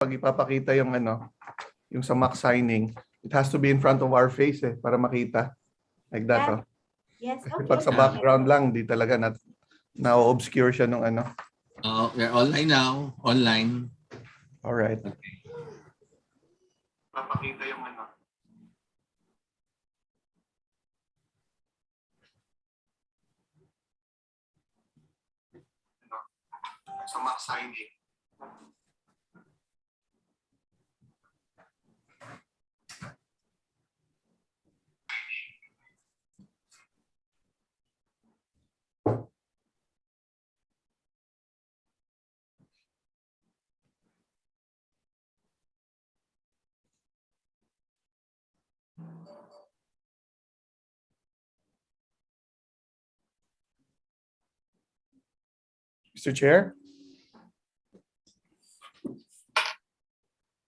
pag ipapakita yung yung sa mock signing, it has to be in front of our face para makita. Like that, Yeah. Yes, Kasi okay. pag sa background lang, di talaga na-obscure siya nung We're online now. Online. All right. Okay. Papakita yung sa mock signing. Mr. Chair?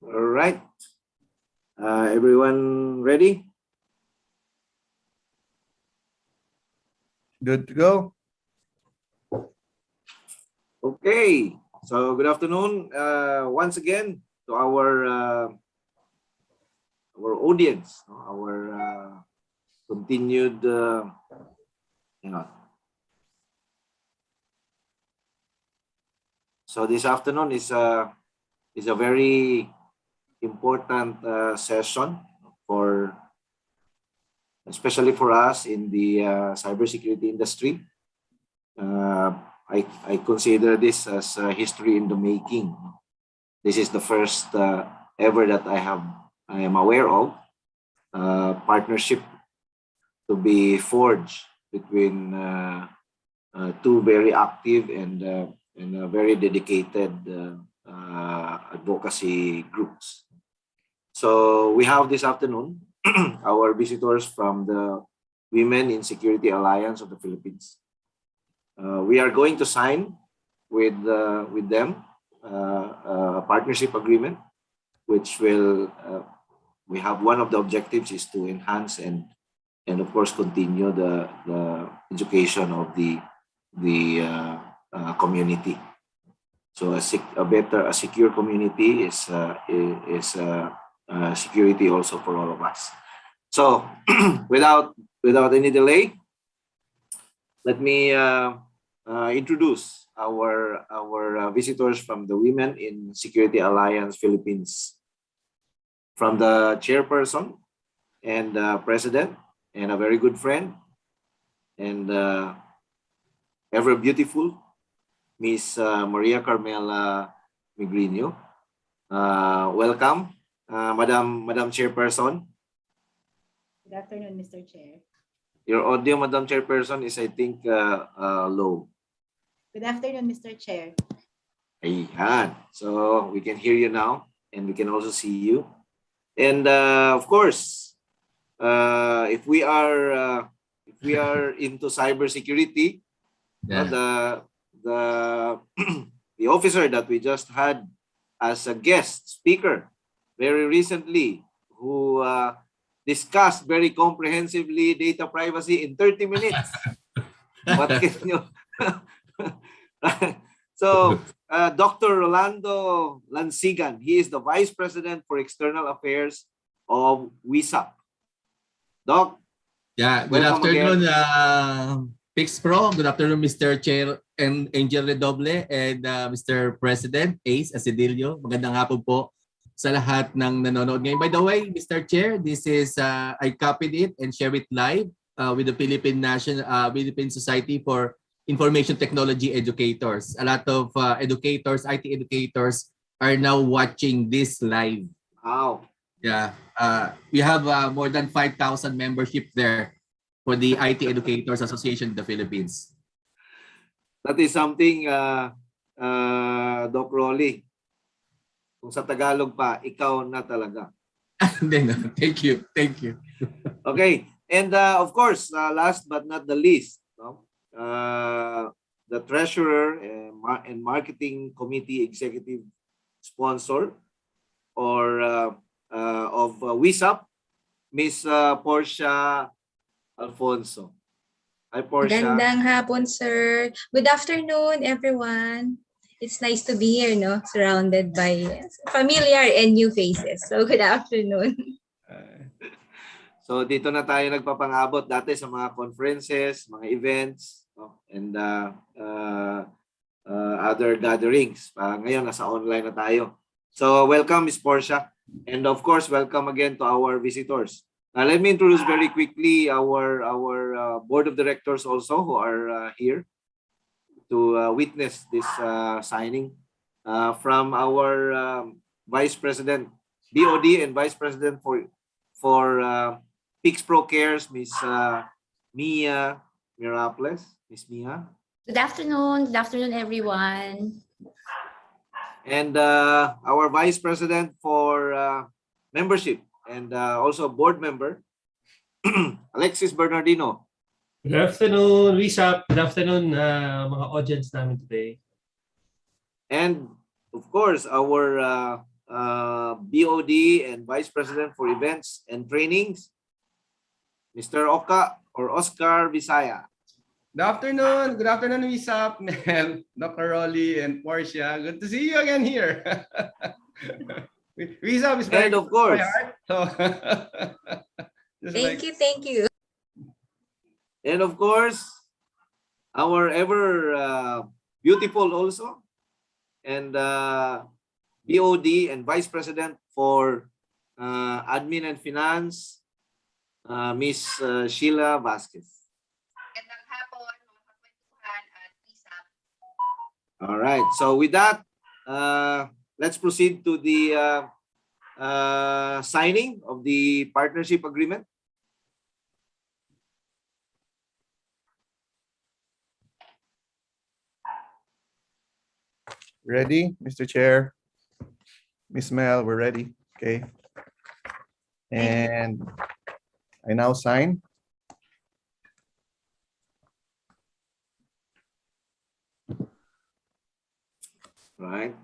All right. Everyone ready? Good to go? Okay. So good afternoon once again to our audience, our continued So this afternoon is a very important session especially for us in the cybersecurity industry. I consider this as history in the making. This is the first ever that I am aware of partnership to be forged between two very active and very dedicated advocacy groups. So we have this afternoon our visitors from the Women in Security Alliance of the Philippines. We are going to sign with them a partnership agreement, which will we have one of the objectives is to enhance and of course continue the education of the community. So a secure community is security also for all of us. So without any delay, let me introduce our visitors from the Women in Security Alliance Philippines. From the chairperson and president and a very good friend and ever beautiful Miss Maria Carmela Migrino. Welcome, Madam Chairperson. Good afternoon, Mr. Chair. Your audio, Madam Chairperson, is I think low. Good afternoon, Mr. Chair. Ayan. So we can hear you now and we can also see you. And of course, if we are into cybersecurity, the officer that we just had as a guest speaker very recently, who discussed very comprehensively data privacy in 30 minutes. What can you? So, Dr. Rolando Lansigan, he is the Vice President for External Affairs of WISAP. Doc? Yeah, good afternoon, Pix Pro. Good afternoon, Mr. Chair and Angel Redoble and Mr. President Ace Asidilio. Magandang hapon po sa lahat ng nanonood ngayon. By the way, Mr. Chair, this is I copied it and share it live with the Philippine Society for Information Technology Educators. A lot of educators, IT educators are now watching this live. Wow. Yeah, we have more than 5,000 membership there for the IT Educators Association in the Philippines. That is something, Doc Rolly. Kung sa Tagalog pa, ikaw na talaga. Thank you. Thank you. Okay. And of course, last but not the least, no? The treasurer and marketing committee executive sponsor or of WISAP, Miss Portia Alfonso. Hi, Portia. Gandang hapon, sir. Good afternoon, everyone. It's nice to be here, no? Surrounded by familiar and new faces. So good afternoon. So dito na tayo nagpapangabot dati sa mga conferences, mga events, no? And other gatherings. Ngayon nasa online na tayo. So welcome Ms. Portia, and of course welcome again to our visitors. Let me introduce very quickly our board of directors also who are here to witness this signing. From our Vice President, BOD and Vice President for PIX Pro Cares, Ms. Mia Miraples. Ms. Mia. Good afternoon. Good afternoon, everyone. And our Vice President for membership and also board member, Alexis Bernardino. Good afternoon, Lisa. Good afternoon, mga audience namin today. And of course, our BOD and Vice President for Events and Trainings, Mr. Oscar Visaya. Good afternoon, Wisap, Mel, Dr. Rolly, and Portia. Good to see you again here. Wisap is very And of course, so, Thank you. and of course, our ever beautiful also, and BOD and Vice President for Admin and Finance, Miss Sheila Vasquez. Magandang hapon, mga Kwentuhang at Lisa. All right. So with that, let's proceed to the signing of the partnership agreement. ready, Mr. Chair, Miss Mel, we're ready. Okay. And I now sign. Right.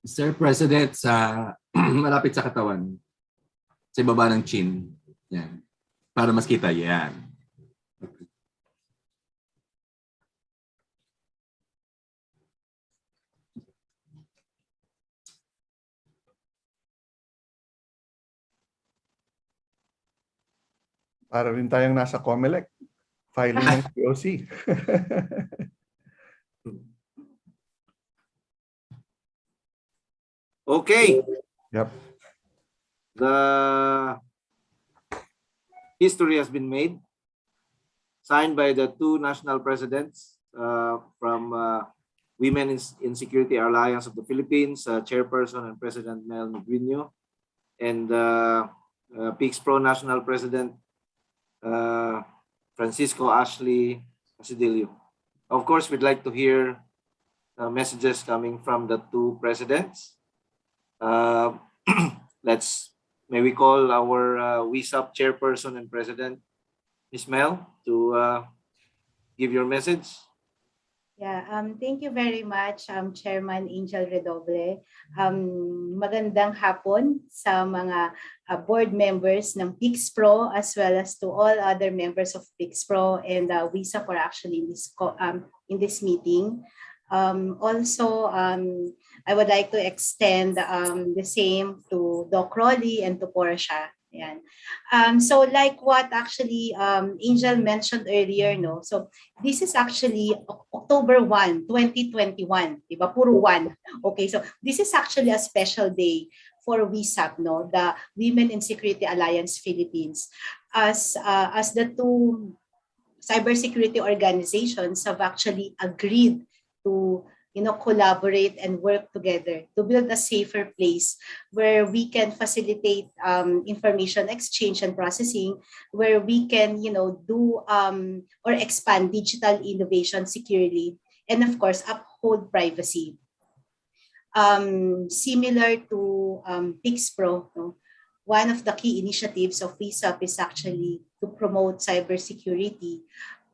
Mr. President, sa malapit sa katawan, sa baba ng chin. Yan. Para mas kita. Yan. Para rin tayong nasa COMELEC. Filing ng POC. Okay. Yep. The history has been made, signed by the two national presidents from Women in Security Alliance of the Philippines, Chairperson and President Mel Negrinho, and PIX Pro National President Francisco Ashley Asidilio. Of course, we'd like to hear messages coming from the two presidents. May we call our WISAP Chairperson and President, Ms. Mel, to give your message. Yeah, thank you very much, Chairman Angel Redoble. Magandang hapon sa mga board members ng PIX Pro as well as to all other members of PIX Pro and WISA for actually in this meeting. Also, I would like to extend the same to Doc Rolly and to Portia. Yan. So like what actually Angel mentioned earlier, no? So this is actually October 1, 2021. Diba? Puro 1. Okay, so this is actually a special day for WISAP, no? The Women in Security Alliance Philippines. As the two cybersecurity organizations have actually agreed to collaborate and work together to build a safer place where we can facilitate information exchange and processing, where we can, do or expand digital innovation securely, and of course, uphold privacy. Similar to PixPro, no? One of the key initiatives of WISAP is actually to promote cybersecurity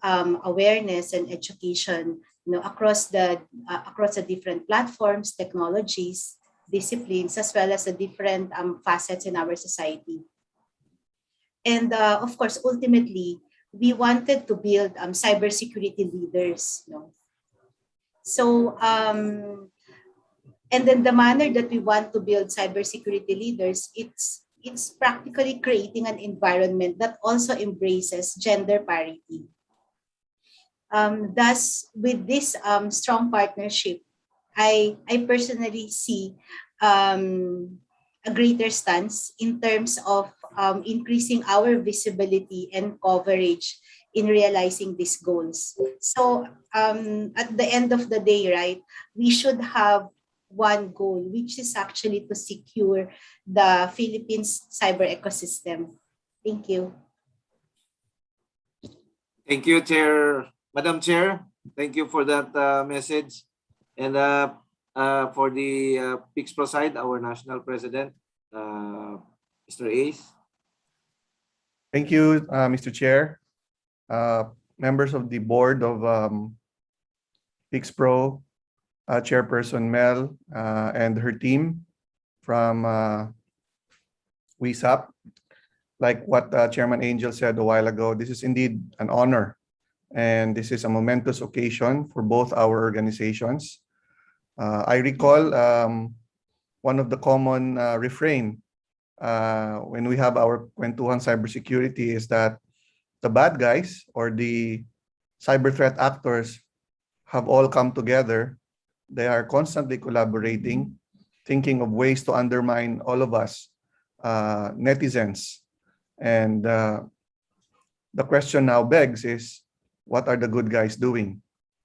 awareness and education, across the different platforms, technologies, disciplines, as well as the different facets in our society. And of course, ultimately, we wanted to build cybersecurity leaders. So, and then the manner that we want to build cybersecurity leaders, it's practically creating an environment that also embraces gender parity. Thus, with this strong partnership, I personally see a greater stance in terms of increasing our visibility and coverage in realizing these goals. So at the end of the day, right, we should have one goal, which is actually to secure the Philippines cyber ecosystem. Thank you. Thank you, Chair, Madam Chair. Thank you for that message. And for the PixPro side, our National President, Mr. Ace. Thank you, Mr. Chair. Members of the board of PixPro, Chairperson Mel and her team from WISAP. Like what Chairman Angel said a while ago, this is indeed an honor, and this is a momentous occasion for both our organizations. I recall one of the common refrain when we have our Kwentuhang cybersecurity is that the bad guys or the cyber threat actors have all come together. They are constantly collaborating, thinking of ways to undermine all of us, netizens. And the question now begs is, what are the good guys doing?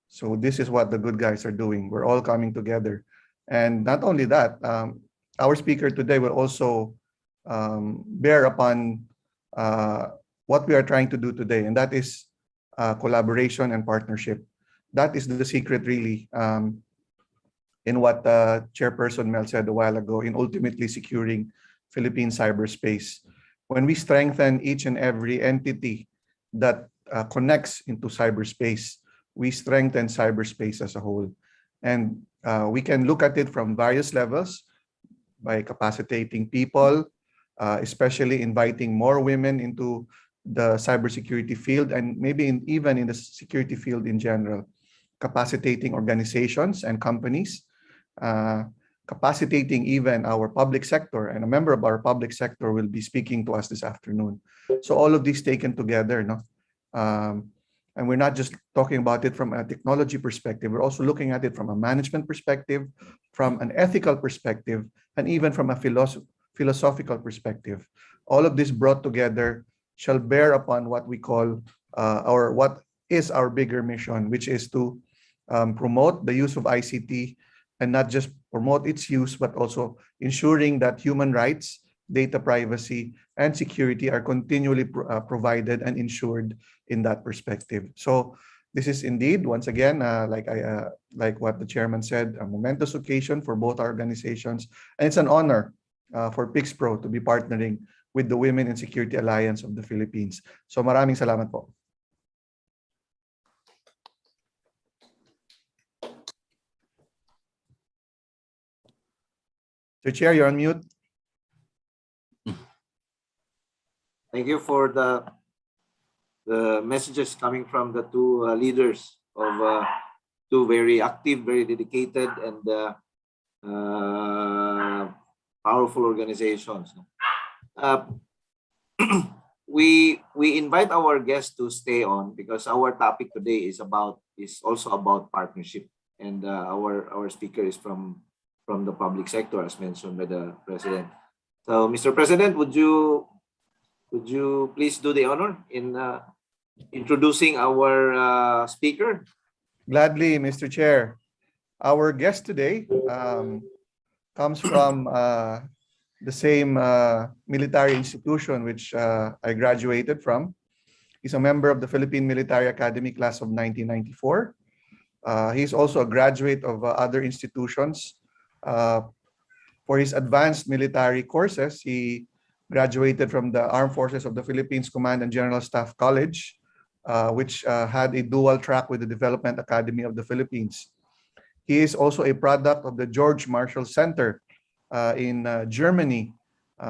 So this is what the good guys are doing. We're all coming together. And not only that, our speaker today will also bear upon what we are trying to do today, and that is collaboration and partnership. That is the secret, really, in what Chairperson Mel said a while ago, in ultimately securing Philippine cyberspace. When we strengthen each and every entity that connects into cyberspace, we strengthen cyberspace as a whole. And we can look at it from various levels by capacitating people, especially inviting more women into the cybersecurity field and maybe even in the security field in general, capacitating organizations and companies, capacitating even our public sector, and a member of our public sector will be speaking to us this afternoon. So all of these taken together, no? And we're not just talking about it from a technology perspective, we're also looking at it from a management perspective, from an ethical perspective, and even from a philosophical perspective. All of this brought together shall bear upon what we call what is our bigger mission, which is to promote the use of ICT, and not just promote its use, but also ensuring that human rights, data privacy, and security are continually provided and ensured in that perspective. So this is indeed, once again, like what the chairman said, a momentous occasion for both our organizations, and it's an honor for PixPro to be partnering with the Women in Security Alliance of the Philippines. So maraming salamat po. Mr. Chair, you're on mute. Thank you for the messages coming from the two leaders of two very active, very dedicated, and powerful organizations. We invite our guests to stay on because our topic today is also about partnership, and our speaker is from the public sector, as mentioned by the president. So, Mr. President, would you please do the honor in introducing our speaker? Gladly, Mr. Chair. Our guest today comes from the same military institution which I graduated from. He's a member of the Philippine Military Academy class of 1994. He's also a graduate of other institutions. For his advanced military courses, he graduated from the Armed Forces of the Philippines Command and General Staff College, which had a dual track with the Development Academy of the Philippines. He is also a product of the George Marshall Center in Germany,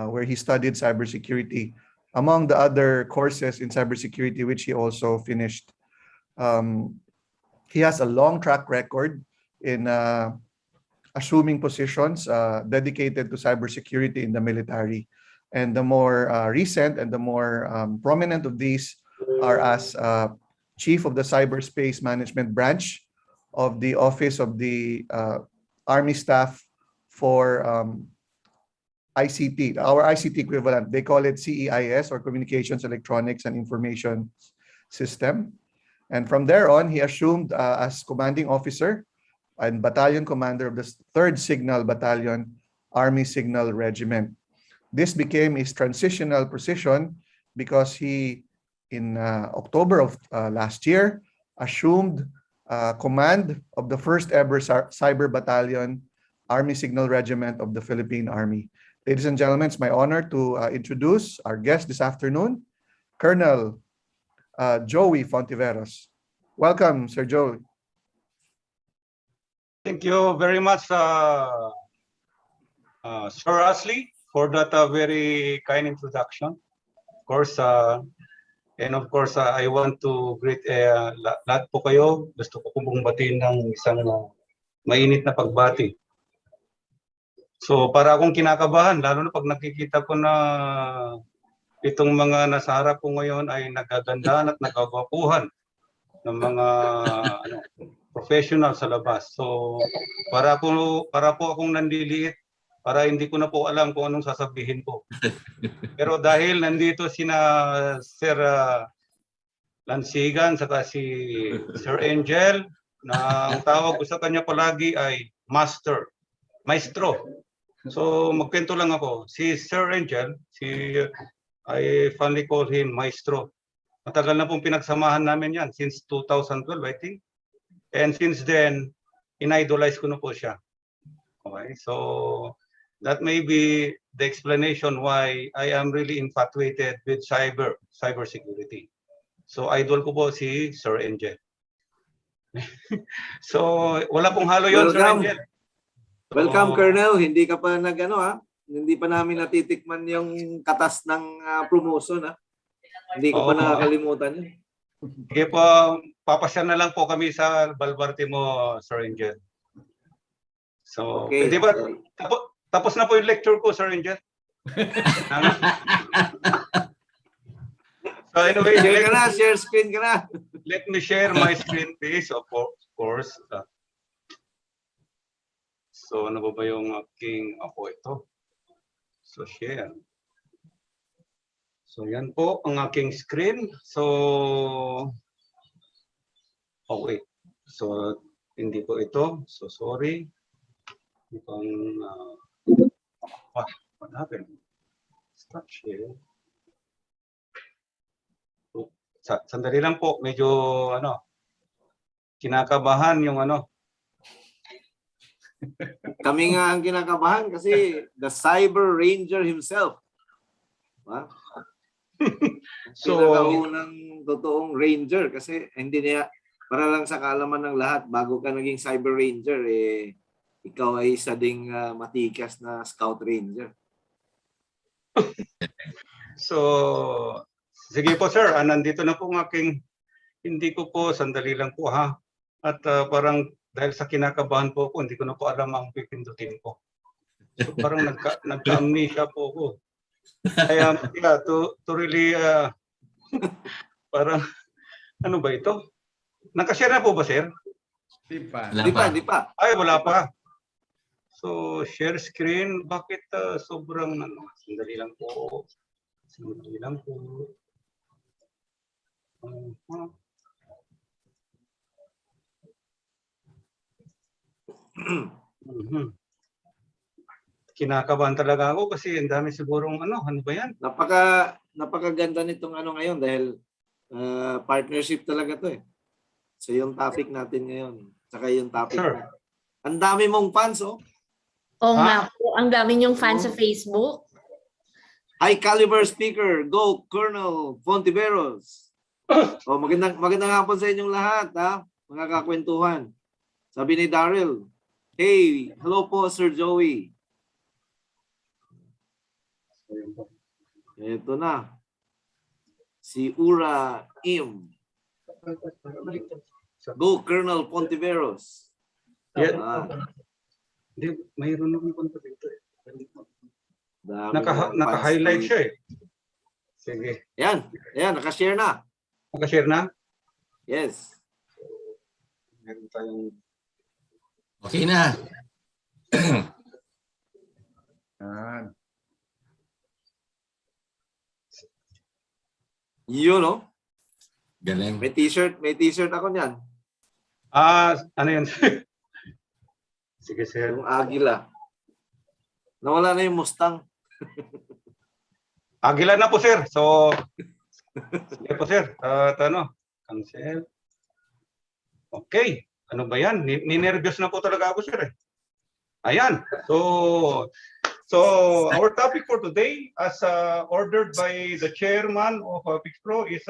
where he studied cybersecurity, among the other courses in cybersecurity, which he also finished. He has a long track record in assuming positions dedicated to cybersecurity in the military. And the more recent and the more prominent of these are as Chief of the Cyberspace Management Branch of the Office of the Army Staff for ICT, our ICT equivalent. They call it CEIS, or Communications, Electronics, and Information System. And from there on, he assumed as commanding officer and battalion commander of the 3rd Signal Battalion, Army Signal Regiment. This became his transitional position because he, in October of last year, assumed command of the first ever Cyber Battalion, Army Signal Regiment of the Philippine Army. Ladies and gentlemen, it's my honor to introduce our guest this afternoon, Colonel Joey Fontiveros. Welcome, Sir Joey. Thank you very much, Sir Ashley, for that very kind introduction. Of course, and of course, I want to greet lahat po kayo. Gusto ko pong batiin ng isang mainit na pagbati. So para akong kinakabahan, lalo na pag nakikita ko na itong mga nasa harap ko ngayon ay nagagandahan at nagagwapuhan ng mga professional sa labas. So para po akong nandiliit, para hindi ko na po alam kung anong sasabihin ko. Pero dahil nandito sina Sir Lansigan saka si Sir Angel, na ang tawag ko sa kanya palagi ay Maestro. So magkwento lang ako. Si Sir Angel, I fondly call him Maestro. Matagal na pong pinagsamahan namin yan since 2012, I think. And since then, in-idolize ko na po siya. Okay, so that may be the explanation why I am really infatuated with cybersecurity. So idol ko po si Sir Angel. So wala pong halo yun, Sir Angel. Welcome, Colonel. Hindi ka pa hindi pa namin natitikman yung katas ng promotion, ha? Hindi ko pa nakakalimutan yun. Sige po, papasya na lang po kami sa Balbarte mo, Sir Angel. So, Okay. di ba, tapos na po yung lecture ko, Sir Angel. So anyway, share screen ka na. Let me share my screen, please, of course. So ano ba yung aking ito? So share. So yan po ang aking screen. So wait. So hindi po ito. So sorry. What happened? Stop share. Sandali lang po. Medyo kinakabahan yung Kami nga ang kinakabahan kasi the Cyber Ranger himself. So, pinakaunang totoong ranger kasi hindi niya, para lang sa kaalaman ng lahat, bago ka naging Cyber Ranger, ikaw ay isa ding matikas na Scout Ranger. So, sige po sir, nandito na po ang aking, hindi ko po, sandali lang po ha. At parang dahil sa kinakabahan po ako, hindi ko na po alam ang pipindutin ko. So parang nagka-amnesia po ako. Kaya to really, parang, ano ba ito? Nakashare na po ba, sir? Di pa. Ay, wala pa. So, share screen, bakit sobrang, sandali lang po. Sandali lang po. Mhm. Kinakabahan talaga ako kasi ang dami sigurong ano ba yan? Napakaganda nitong ano ngayon dahil partnership talaga to eh. So yung topic natin ngayon, saka yung topic Sir. mo. Ang dami mong fans, oh. Oo Ha? nga po, ang dami niyong fans sa Facebook. High caliber speaker, go Colonel Fontiveros. Oh, magandang hapon sa inyong lahat, ha? Mga kakwentuhan. Sabi ni Daryl, hey, hello po Sir Joey. Ito na. Si Ura Im. Go Colonel Fontiveros. Yan. Ah, Hindi, mayroon naman konti dito eh. dami ng Naka-highlight fans siya eh. Sige. Yan, nakashare na. Naka-share na? Yes. Meron tayong Okay na. Yan. Yun, no? Galing. May t-shirt ako niyan. ano yun? Sige, sir. Yung Agila. Nawala na yung Mustang. Agila na po, sir. So, sige po, sir. Cancel. Okay. Ano ba yan? Ninervyos na po talaga ako, sir. Ayan. So our topic for today, as ordered by the chairman of PIXPRO, is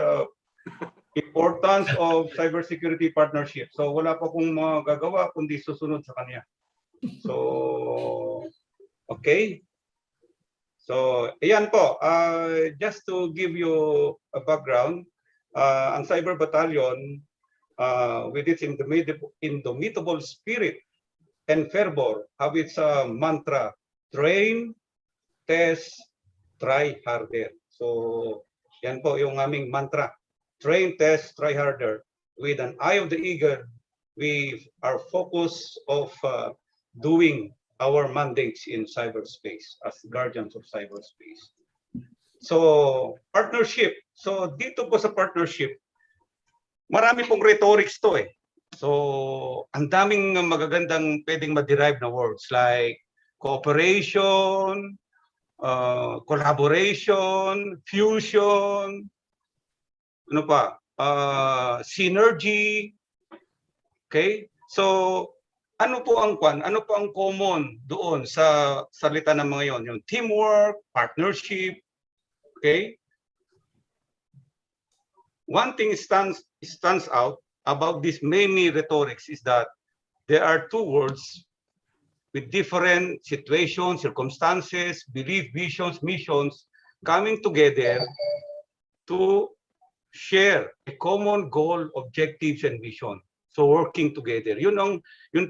importance of cybersecurity partnership. So wala pa kong magagawa kundi susunod sa kanya. So, okay. So, ayan po. Just to give you a background, ang Cyber Battalion, with its indomitable spirit and fervor, have its mantra, train, test, try harder. So, yan po yung aming mantra. Train, test, try harder. With an eye of the eagle, we are focused of doing our mandates in cyberspace as guardians of cyberspace. So, partnership. So, dito po sa partnership, marami pong rhetorics to eh. So, ang daming magagandang pwedeng ma-derive na words like cooperation, collaboration, fusion, ano pa, synergy. Okay? So, ano po ang common doon sa salita ng mga yon? Yung teamwork, partnership, okay? One thing stands out about these many rhetorics is that there are two words with different situations, circumstances, belief, visions, missions coming together to share a common goal, objectives, and vision. So working together. Yun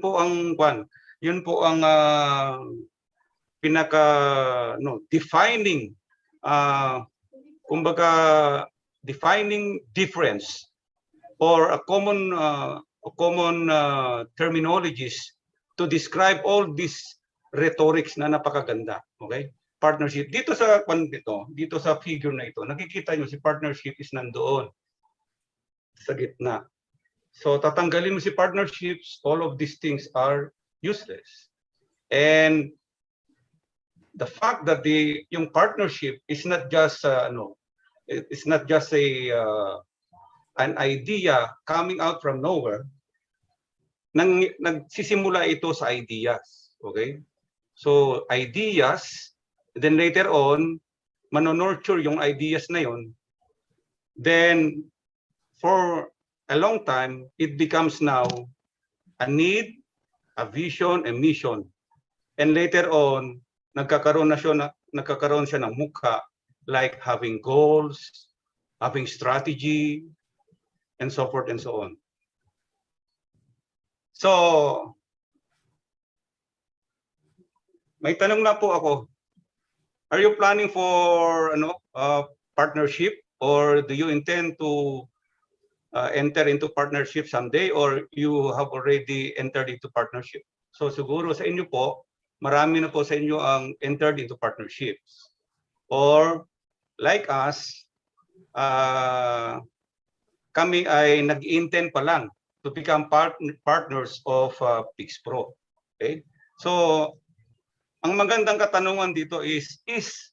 po ang pinaka defining defining difference or a common terminologies to describe all these rhetorics na napakaganda. Okay? Partnership. Dito sa figure na ito, nakikita nyo si partnership is nandoon sa gitna. So tatanggalin mo si partnerships, all of these things are useless. And the fact that yung partnership is not just it's not just an idea coming out from nowhere. Nagsisimula ito sa ideas. Okay? So ideas, then later on, manonurture yung ideas na yon. Then for a long time, it becomes now a need, a vision, a mission. And later on, nagkakaroon siya ng mukha, like having goals, having strategy, and so forth and so on. So, may tanong na po ako. Are you planning for partnership, or do you intend to enter into partnership someday, or you have already entered into partnership? So siguro sa inyo po, marami na po sa inyo ang entered into partnerships. Or like us, kami ay nag-intend pa lang to become partners of PIXPRO. Okay? So, ang magandang katanungan dito is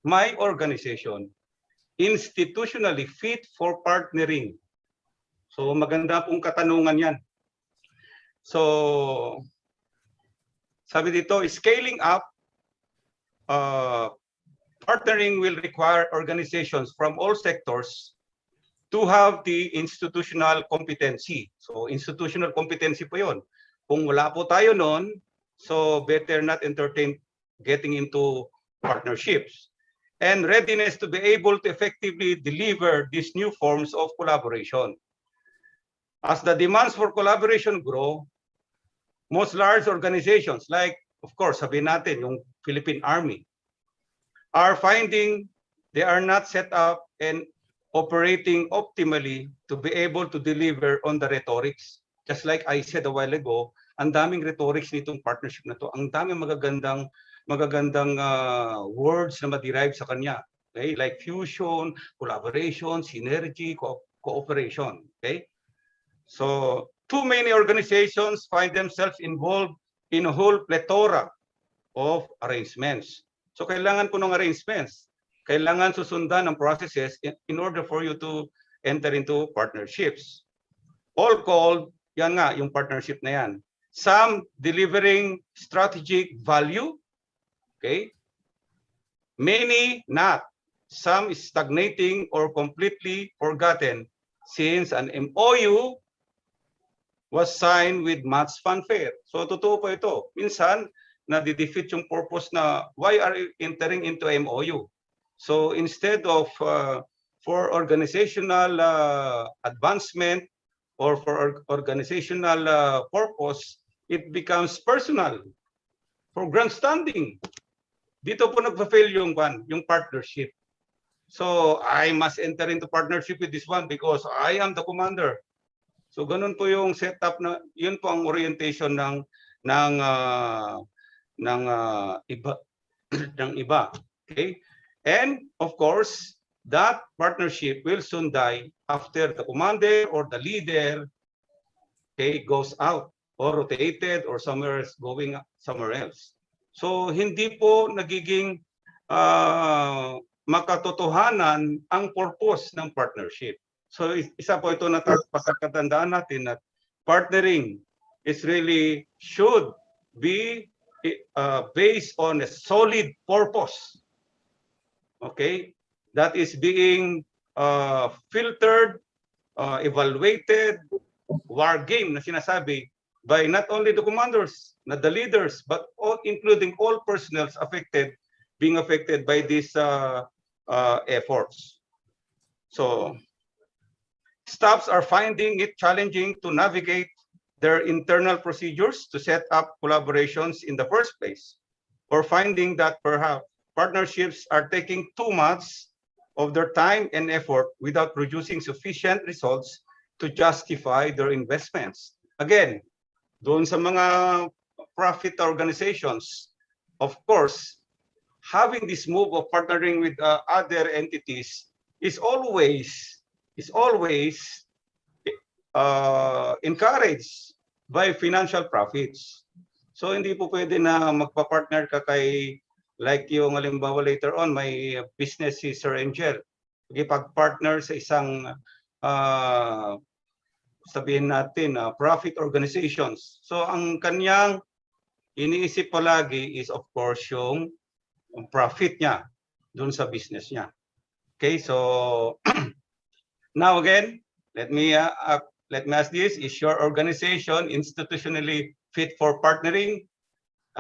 my organization institutionally fit for partnering? So, maganda pong katanungan yan. So, sabi dito, scaling up, partnering will require organizations from all sectors to have the institutional competency. So, institutional competency po yun. Kung wala po tayo nun, so better not entertain getting into partnerships. And readiness to be able to effectively deliver these new forms of collaboration. As the demands for collaboration grow, most large organizations like, of course, sabihin natin, yung Philippine Army, are finding they are not set up and operating optimally to be able to deliver on the rhetorics. Just like I said a while ago, ang daming rhetorics nitong partnership na to, ang daming magagandang words na ma-derive sa kanya. Okay? Like fusion, collaboration, synergy, cooperation. Okay? So, too many organizations find themselves involved in a whole plethora of arrangements. So, kailangan po ng arrangements. Kailangan susundan ng processes in order for you to enter into partnerships. All called, yan nga, yung partnership na yan. Some delivering strategic value, okay? Many not. Some is stagnating or completely forgotten since an MOU was signed with much fanfare. So totoo po ito. Minsan, na-defeat yung purpose na why are you entering into MOU? So instead of for organizational advancement or for organizational purpose, it becomes personal for grandstanding. Dito po nagpa-fail yung partnership. So I must enter into partnership with this one because I am the commander. So ganun po yung setup na yun po ang orientation ng iba ng iba. Okay? And of course, that partnership will soon die after the commander or the leader, okay, goes out or rotated or going somewhere else. So hindi po nagiging makatotohanan ang purpose ng partnership. So isa po ito na pagkakatandaan natin na partnering is really should be based on a solid purpose. Okay, that is being filtered, evaluated, war game na sinasabi by not only the commanders, not the leaders, but including all personnel being affected by these efforts. So, staffs are finding it challenging to navigate their internal procedures to set up collaborations in the first place, or finding that perhaps partnerships are taking too much of their time and effort without producing sufficient results to justify their investments. Again, doon sa mga profit organizations, of course, having this move of partnering with other entities is always encouraged by financial profits. So hindi po pwede na magpa-partner ka kay like yung halimbawa later on, may business si Sir Angel. Pag-partner sa isang sabihin natin profit organizations. So ang kanyang iniisip palagi is of course yung profit niya dun sa business niya. Okay, so now again, let me ask this: is your organization institutionally fit for partnering?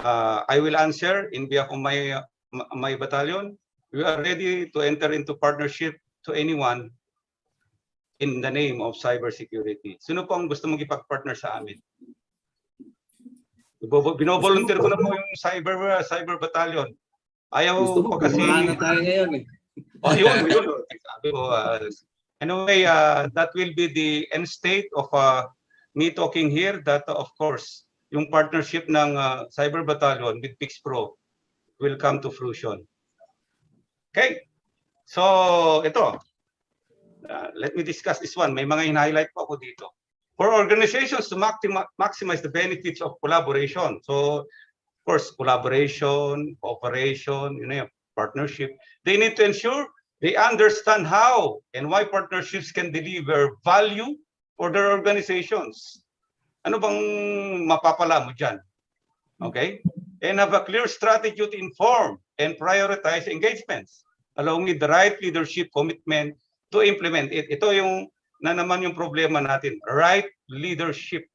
I will answer in behalf of my battalion. We are ready to enter into partnership to anyone in the name of cybersecurity. Sino po ang gusto mong ipag-partner sa amin? Binovolunteer ko na po yung cyber battalion. Ayaw Gusto mo, ko kasi na tayo ngayon eh. Oh, yun. Sabi ko, anyway, that will be the end state of me talking here that of course yung partnership ng Cyber Battalion with PixPro will come to fruition. Okay, so ito, let me discuss this one. May mga in-highlight po ako dito. For organizations to maximize the benefits of collaboration. So course, collaboration, cooperation, partnership. They need to ensure they understand how and why partnerships can deliver value for their organizations. Ano bang mapapala mo dyan? Okay? And have a clear strategy to inform and prioritize engagements along with the right leadership commitment to implement it. Ito yung na naman yung problema natin, right leadership.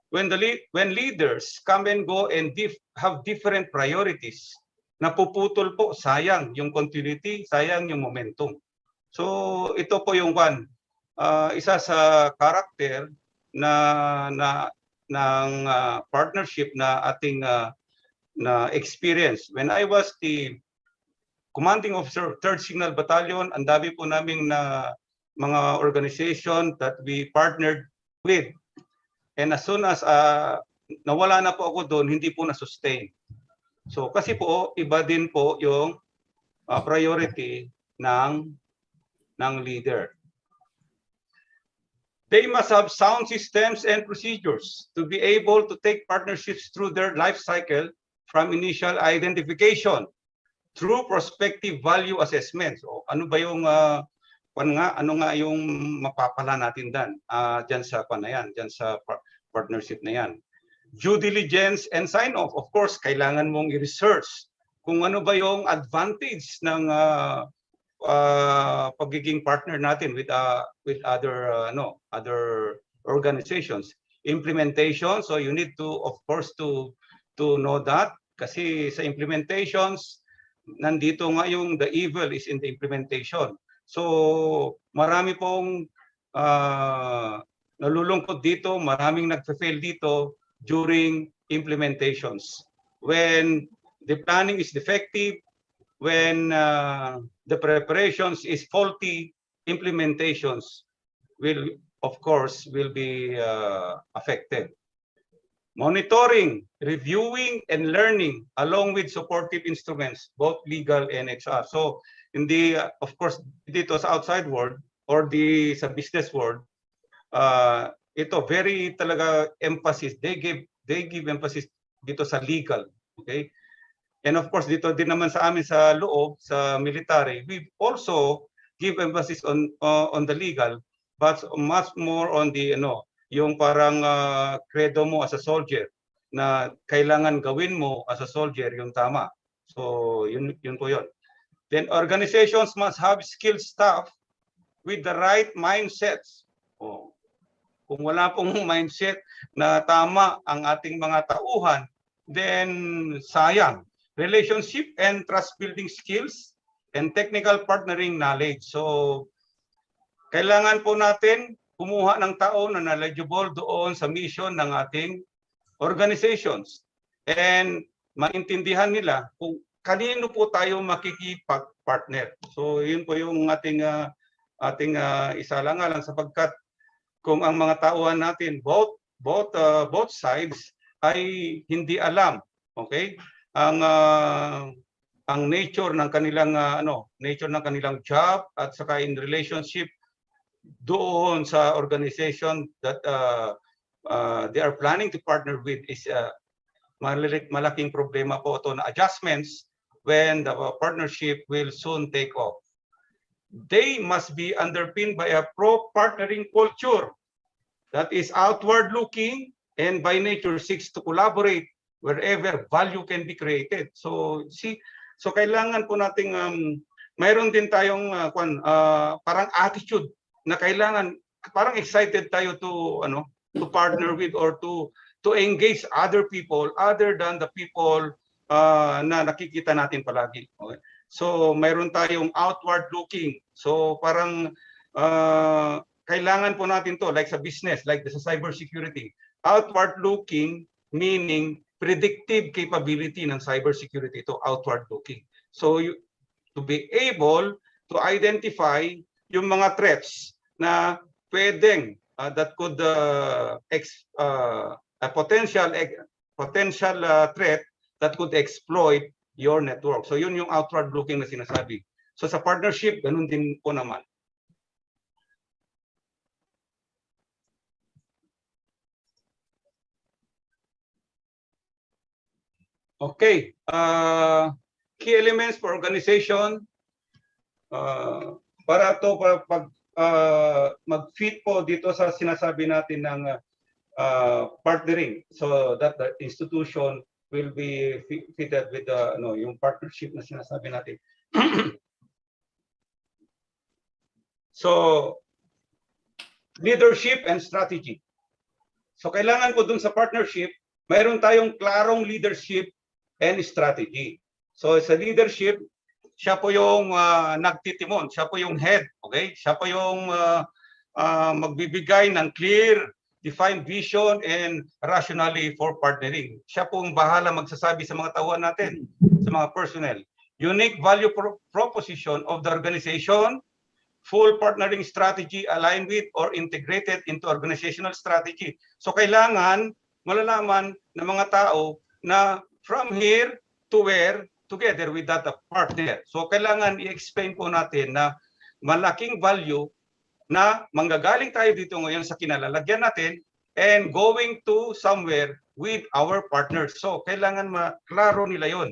When leaders come and go and have different priorities, napuputol po, sayang yung continuity, sayang yung momentum. So ito po yung isa sa karakter ng partnership na ating na experience. When I was the commanding officer of 3rd Signal Battalion, ang dami po naming na mga organization that we partnered with. And as soon as nawala na po ako doon, hindi po na-sustain. So kasi po, iba din po yung priority ng leader. They must have sound systems and procedures to be able to take partnerships through their life cycle from initial identification through prospective value assessment. So ano ba yung ano nga yung mapapala natin diyan sa diyan sa partnership na yan. Due diligence and sign off. Of course, kailangan mong i-research kung ano ba yung advantage ng pagiging partner natin with other organizations. Implementation, so you need to of course to know that kasi sa implementations nandito nga yung the evil is in the implementation. So marami pong nalulungkot dito, maraming nagfe-fail dito during implementations. When the planning is defective, when the preparations is faulty, implementations will be affected. Monitoring, reviewing, and learning along with supportive instruments, both legal and HR. So in the, of course, dito sa outside world or sa business world, ito very talaga emphasis. They give emphasis dito sa legal. Okay? And of course, dito din naman sa amin sa loob, sa military, we also give emphasis on the legal, but much more on the yung parang credo mo as a soldier na kailangan gawin mo as a soldier yung tama. So yun po yun. Then organizations must have skilled staff with the right mindsets. Kung wala pong mindset na tama ang ating mga tauhan, then sayang. Relationship and trust building skills and technical partnering knowledge. So kailangan po natin kumuha ng tao na knowledgeable doon sa mission ng ating organizations and maintindihan nila kung kanino po tayo makikipag-partner. So yun po yung ating isa lang sapagkat kung ang mga tauhan natin both sides ay hindi alam, okay? Ang nature ng kanilang nature ng kanilang job at saka in relationship doon sa organization that they are planning to partner with is malaking problema po ito na adjustments when the partnership will soon take off. They must be underpinned by a pro-partnering culture that is outward looking and by nature seeks to collaborate wherever value can be created. So kailangan po nating mayroon din tayong parang attitude na kailangan parang excited tayo to partner with or to engage other people other than the people na nakikita natin palagi. Okay? So mayroon tayong outward looking. So parang kailangan po natin to like sa business, like sa cybersecurity. Outward looking meaning predictive capability ng cybersecurity to outward looking. So to be able to identify yung mga threats na pwedeng that could a potential threat that could exploit your network. So yun yung outward looking na sinasabi. So sa partnership, ganun din po naman. Okay. Key elements for organization. Para pag mag-fit po dito sa sinasabi natin ng partnering, so that the institution will be fitted with yung partnership na sinasabi natin. So, leadership and strategy. So kailangan po dun sa partnership, mayroon tayong klarong leadership and strategy. So sa leadership, siya po yung nagtitimon, siya po yung head, okay? Siya po yung magbibigay ng clear, defined vision and rationale for partnering. Siya po ang bahala magsasabi sa mga tauhan natin, sa mga personnel. Unique value proposition of the organization, full partnering strategy aligned with or integrated into organizational strategy. So kailangan malalaman ng mga tao na from here to where together with that partner. So kailangan i-explain po natin na malaking value na manggagaling tayo dito ngayon sa kinalalagyan natin and going to somewhere with our partners. So kailangan maklaro nila yon,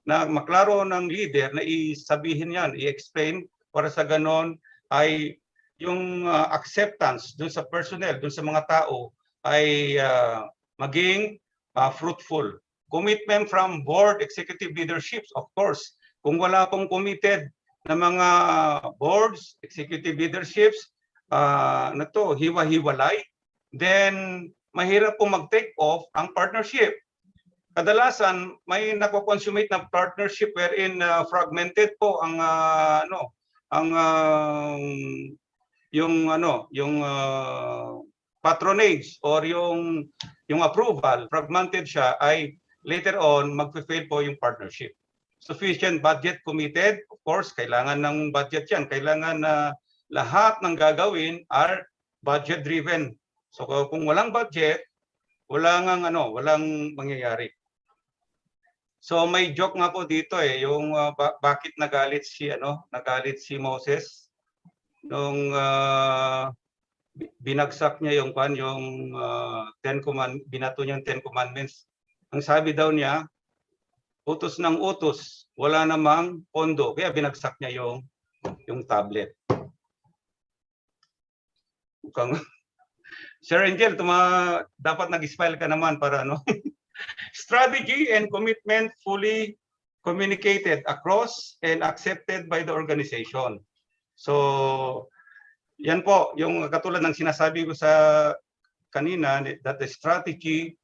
na maklaro ng leader na isabihin yan, i-explain para sa ganon ay yung acceptance dun sa personnel, dun sa mga tao ay maging fruitful. Commitment from board executive leaderships, of course. Kung wala pong committed na mga boards, executive leaderships, hiwa-hiwalay, then mahirap pong mag-take off ang partnership. Kadalasan may nako-consummate na partnership wherein fragmented po ang patronage or yung approval, fragmented siya, ay later on magfe-fail po yung partnership. Sufficient budget committed, of course, kailangan ng budget yan. Kailangan na lahat ng gagawin are budget driven. So kung walang budget, walang mangyayari. So may joke nga po dito yung bakit nagalit si Moses nung binagsak niya yung binato niya yung 10 Commandments. Ang sabi daw niya, utos ng utos, wala namang pondo, kaya binagsak niya yung tablet. Sir Angel, dapat nag-smile ka naman para strategy and commitment fully communicated across and accepted by the organization. So, yan po, yung katulad ng sinasabi ko sa kanina, that the strategy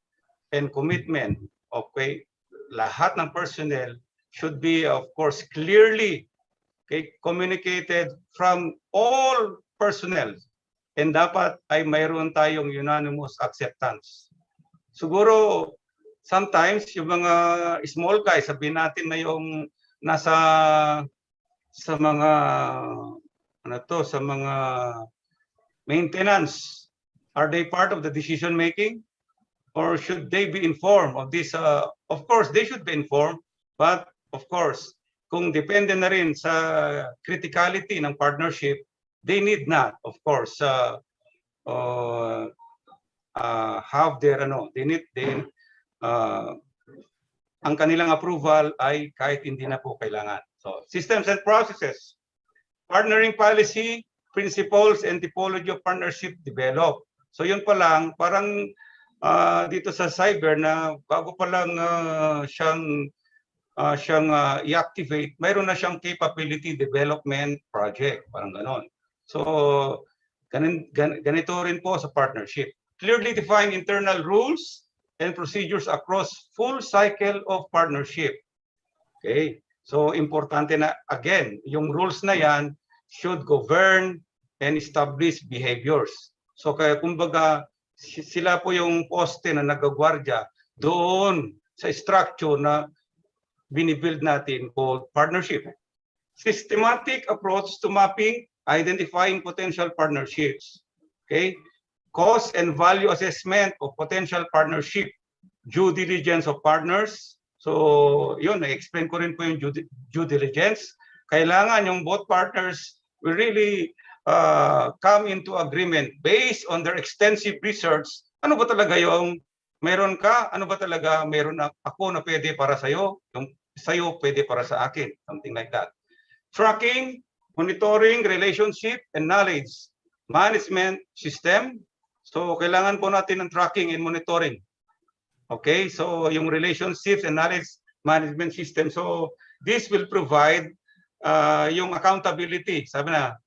and commitment, okay, lahat ng personnel should be, of course, clearly communicated from all personnel. And dapat ay mayroon tayong unanimous acceptance. Siguro, sometimes yung mga small guys, sabihin natin na yung nasa sa mga maintenance, are they part of the decision making or should they be informed of this? Of course they should be informed, but of course kung depende na rin sa criticality ng partnership, they need not, of course, have their ang kanilang approval ay kahit hindi na po kailangan. So, systems and processes, partnering policy, principles and typology of partnership develop. So yun pa lang, parang dito sa cyber na bago pa lang siyang i-activate, mayroon na siyang capability development project, parang ganon. So ganito rin po sa partnership. Clearly define internal rules and procedures across full cycle of partnership. Okay? So importante na, again, yung rules na yan should govern and establish behaviors. So kaya kumbaga, sila po yung poste na nagagwardya doon sa structure na binibuild natin called partnership. Systematic approach to mapping, identifying potential partnerships. Okay? Cost and value assessment of potential partnership, due diligence of partners. So, yun, na-explain ko rin po yung due diligence. Kailangan yung both partners will really come into agreement based on their extensive research. Ano ba talaga yung Meron ka, ano ba talaga, meron ako na pwede para sa'yo, yung sa'yo pwede para sa akin, something like that. Tracking, monitoring, relationship, and knowledge management system. So, kailangan po natin ng tracking and monitoring. Okay, so yung relationships and knowledge management system. So, this will provide yung accountability. Sabi na,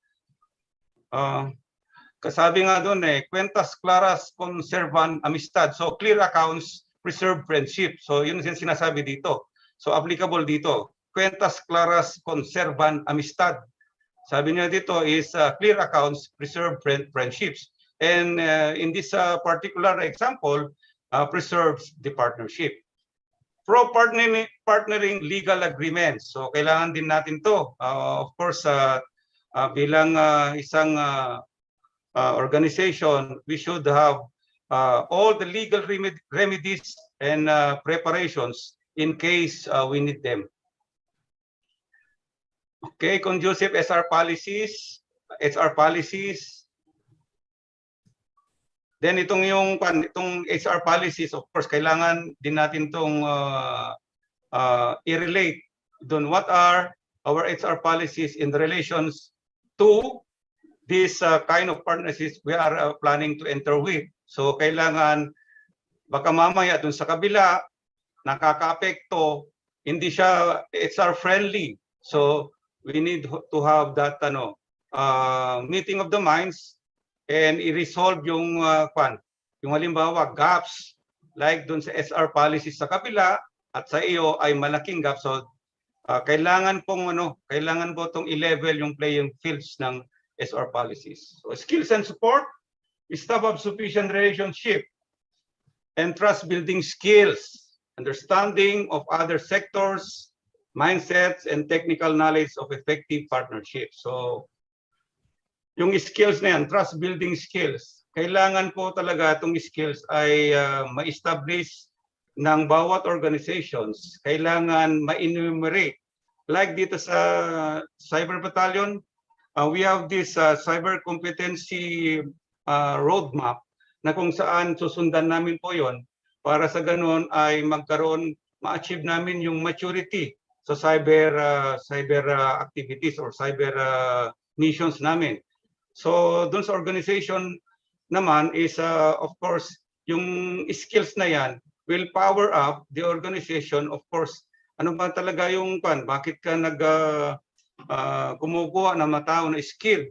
kasabi nga doon cuentas claras conservan amistad. So, clear accounts preserve friendship. So, yun yung sinasabi dito. So, applicable dito. Cuentas claras conservan amistad. Sabi niya dito is clear accounts preserve friendships. And in this particular example, preserves the partnership. Partnering legal agreements. So, kailangan din natin to. Of course, bilang isang organization, we should have all the legal remedies and preparations in case we need them. Okay, conducive HR policies. Then itong HR policies, of course, kailangan din natin itong i-relate doon. What are our HR policies in relations to this kind of partnerships we are planning to enter with? So kailangan, baka mamaya doon sa kabila, nakaka-apekto, hindi siya HR friendly. So we need to have that meeting of the minds and i-resolve yung halimbawa gaps like doon sa SR policies sa kabila at sa iyo ay malaking gap. So kailangan po tong i-level yung playing fields ng SR policies. So skills and support, establish sufficient relationship and trust building skills, understanding of other sectors, mindsets and technical knowledge of effective partnership. So yung skills na yan, trust building skills, kailangan po talaga itong skills ay ma-establish ng bawat organizations. Kailangan ma-enumerate. Like dito sa Cyber Battalion, we have this cyber competency roadmap na kung saan susundan namin po yon para sa ganun ay ma-achieve namin yung maturity sa cyber activities or cyber missions namin. So, dun sa organization naman is, of course, yung skills na yan will power up the organization. Of course, ano ba talaga yung bakit ka kumukuha ng mga tao na skilled?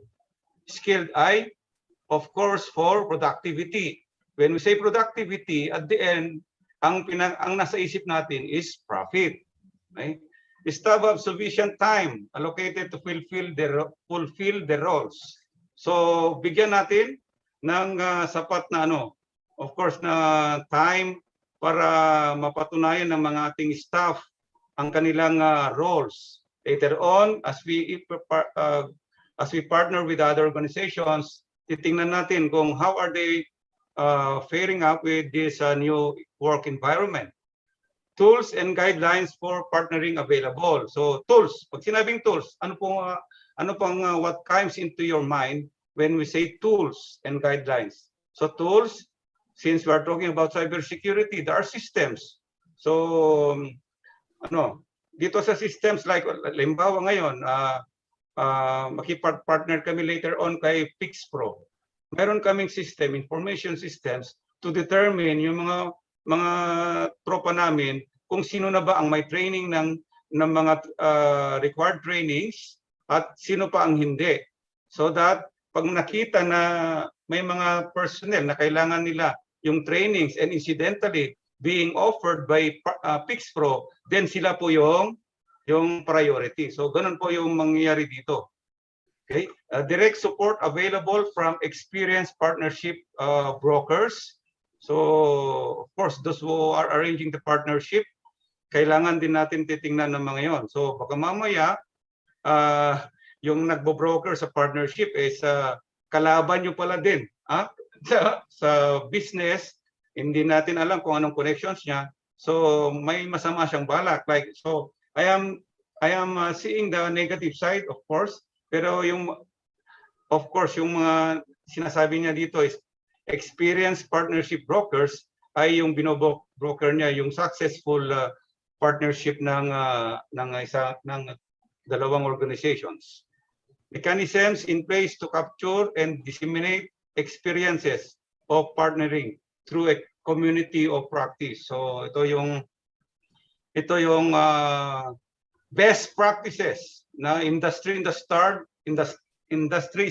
Skilled ay, of course, for productivity. When we say productivity, at the end, ang nasa isip natin is profit. Right? Establish sufficient time allocated to fulfill the roles. So, bigyan natin ng sapat na of course, na time para mapatunayan ng mga ating staff ang kanilang roles. Later on, as we partner with other organizations, titingnan natin kung how are they faring up with this new work environment. Tools and guidelines for partnering available. So, tools. Pag sinabing tools, ano pang what comes into your mind when we say tools and guidelines? So tools, since we are talking about cybersecurity, there are systems. So dito sa systems like limbawa ngayon, makipag-partner kami later on kay PixPro. Meron kaming system, information systems to determine yung mga tropa namin kung sino na ba ang may training ng mga required trainings at sino pa ang hindi. So that pag nakita na may mga personnel na kailangan nila yung trainings and incidentally being offered by PixPro, then sila po yung priority. So ganun po yung mangyayari dito. Okay? Direct support available from experienced partnership brokers. So of course, those who are arranging the partnership, kailangan din natin titingnan ng mga yon. So baka mamaya, yung nagbo-broker sa partnership is kalaban nyo pala din sa business, hindi natin alam kung anong connections niya. So may masama siyang balak. Like, so I am seeing the negative side, of course, pero yung mga sinasabi niya dito is experienced partnership brokers ay yung binobroker niya yung successful partnership ng dalawang organizations. Mechanisms in place to capture and disseminate experiences of partnering through a community of practice. So ito yung best practices na industry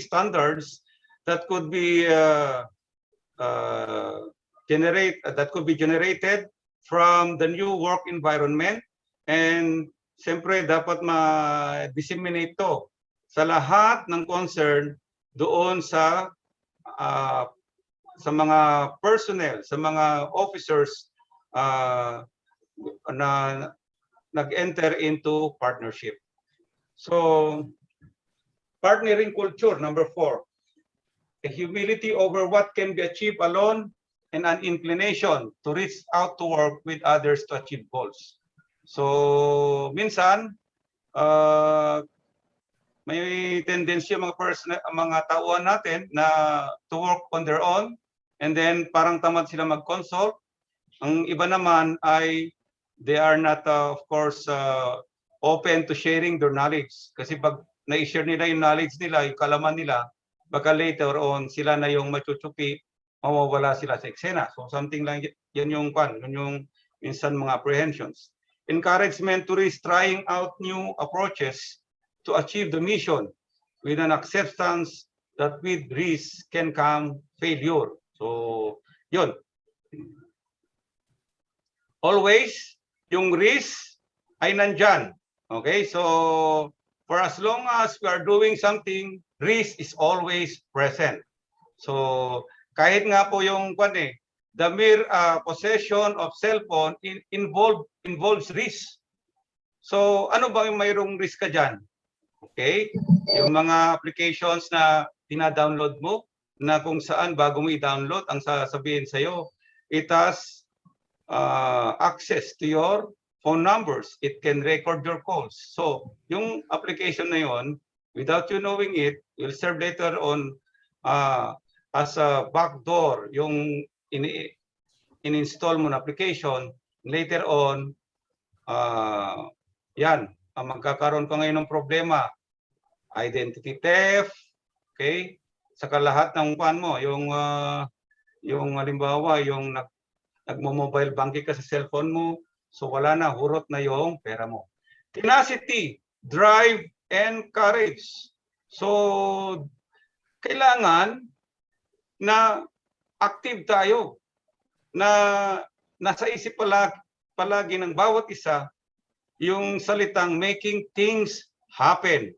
standards that could be generated from the new work environment, and siyempre dapat ma-disseminate to sa lahat ng concern doon sa mga personnel, sa mga officers na nag-enter into partnership. So, partnering culture, number 4. A humility over what can be achieved alone and an inclination to reach out to work with others to achieve goals. So, minsan, may tendency ang mga tauhan natin na to work on their own, and then parang tamad sila mag-consult. Ang iba naman ay they are not of course open to sharing their knowledge, kasi pag na-share nila yung knowledge nila, yung kalaman nila, baka later on sila na yung machuchupi, mawawala sila sa eksena. So something lang yan yung minsan mga apprehensions. Encouragement to risk trying out new approaches to achieve the mission with an acceptance that with risk can come failure. So, yun. Always, yung risk ay nandyan. Okay? So, for as long as we are doing something, risk is always present. So, kahit nga po yung the mere possession of cellphone involves risk. So, ano ba yung mayroong risk ka dyan? Okay? Yung mga applications na tina-download mo, na kung saan bago mo i-download, ang sasabihin sa'yo, it has access to your phone numbers. It can record your calls. So, yung application na yon, without you knowing it, will serve later on as a backdoor, yung in-install mo na application, later on, yan, magkakaroon ka ngayon ng problema, identity theft, okay? Saka lahat ng mo, yung halimbawa, yung nagmo-mobile banking ka sa cellphone mo, so wala na, hurot na yung pera mo. Tenacity, drive, and courage. So, kailangan na active tayo, na nasa isip palagi ng bawat isa yung salitang making things happen.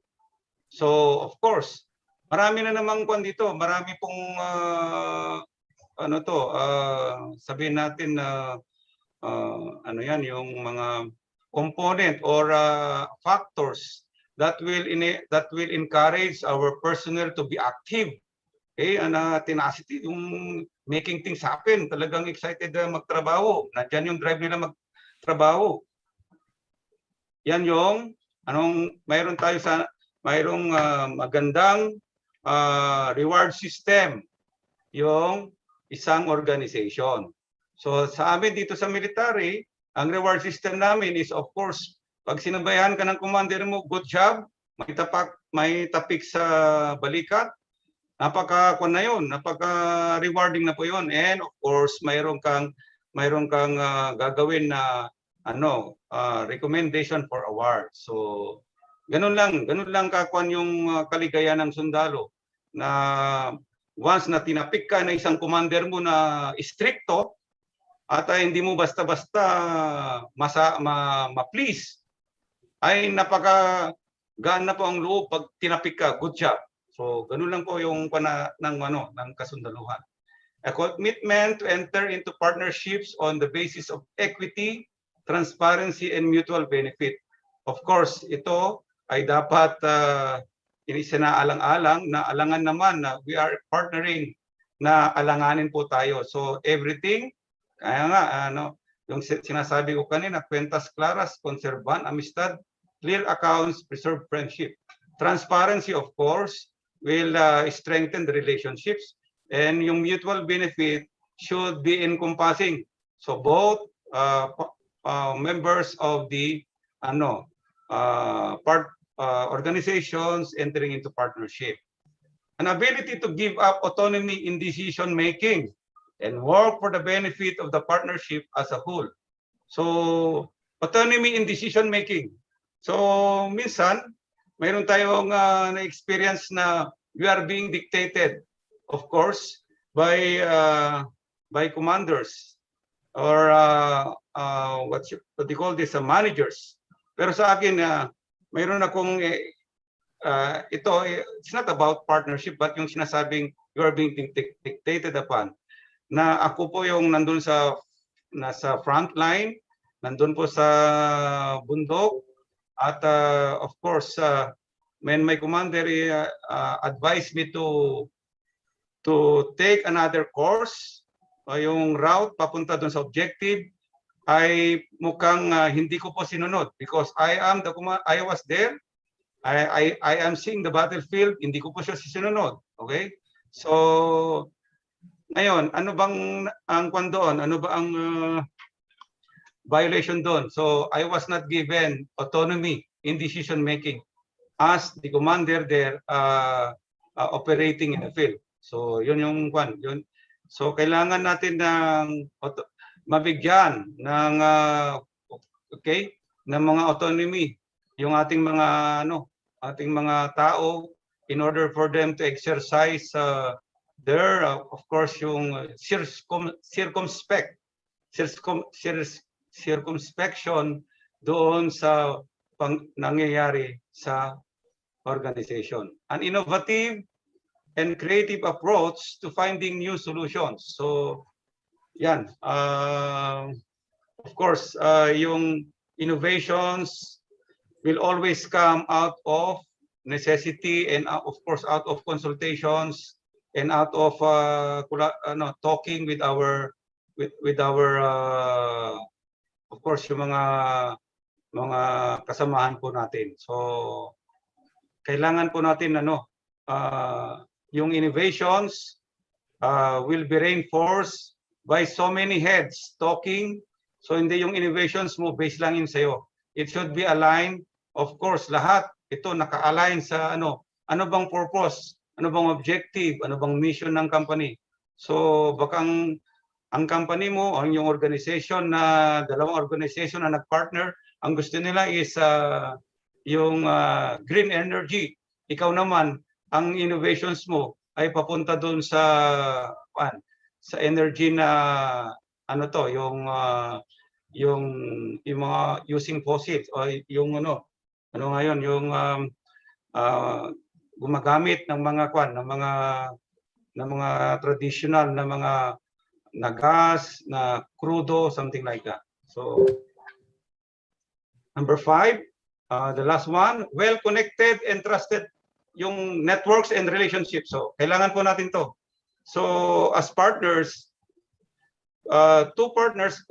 So, of course, marami na namang dito, marami pong sabihin natin na yung mga component or factors that will encourage our personnel to be active. Okay, tenacity, yung making things happen, talagang excited na magtrabaho. Nandiyan yung drive nila magtrabaho. Yan yung mayroong magandang reward system yung isang organization. So sa amin dito sa military, ang reward system namin is of course, pag sinabayan ka ng commander mo, good job, may tapik sa balikat, napaka-rewarding na po yun. And of course, mayroon kang gagawin na recommendation for award. So ganun lang kakuan yung kaligayahan ng sundalo, na once na tinapik ka na isang commander mo na stricto at hindi mo basta-basta ma-please, ay napaka-gaan na po ang loob pag tinapik ka, good job. So ganun lang po yung ng kasundaluhan. A commitment to enter into partnerships on the basis of equity, transparency, and mutual benefit. Of course, ito ay dapat isinaalang-alang na alangan naman na we are partnering, na alanganin po tayo. So everything, kaya nga, yung sinasabi ko kanina, cuentas claras, conservan amistad, clear accounts, preserve friendship. Transparency, of course, will strengthen the relationships, and yung mutual benefit should be encompassing So both members of the organizations entering into partnership. An ability to give up autonomy in decision making and work for the benefit of the partnership as a whole. So autonomy in decision making. So minsan mayroon tayong na-experience na we are being dictated, of course, by commanders or what do you call this, managers. Pero sa akin, mayroon akong it's not about partnership, but yung sinasabing you are being dictated upon. Na ako po yung nandun nasa front line, nandun po sa bundok, at of course, when my commander advised me to take another course, yung route papunta dun sa objective, ay mukhang hindi ko po sinunod because I was there. I am seeing the battlefield, hindi ko po siya sinunod. Okay? So ngayon, ano bang ang kwan doon? Ano ba ang violation doon? So I was not given autonomy in decision making as the commander there operating in the field. So yun yung kwan, yun. So kailangan natin ng mabigyan ng ng mga autonomy yung ating mga tao in order for them to exercise their of course yung circumspection doon sa nangyayari sa organization. An innovative and creative approach to finding new solutions. So yan, of course, yung innovations will always come out of necessity and of course out of consultations and out of talking with our of course yung mga kasamahan po natin. So kailangan po natin yung innovations will be reinforced by so many heads talking. So hindi yung innovations mo based lang yun sa'yo. It should be aligned. Of course, lahat ito naka-align sa ano bang purpose, ano bang objective, ano bang mission ng company. So baka ang company mo, ang yung organization na dalawang organization na nag-partner, ang gusto nila is yung green energy. Ikaw naman, ang innovations mo ay papunta doon sa energy na yung mga using fossils o yung ngayon yung gumagamit ng mga traditional na gas, na crudo, something like that. So number 5, the last one, well-connected and trusted yung networks and relationships. So kailangan po natin to. So as partners, two partners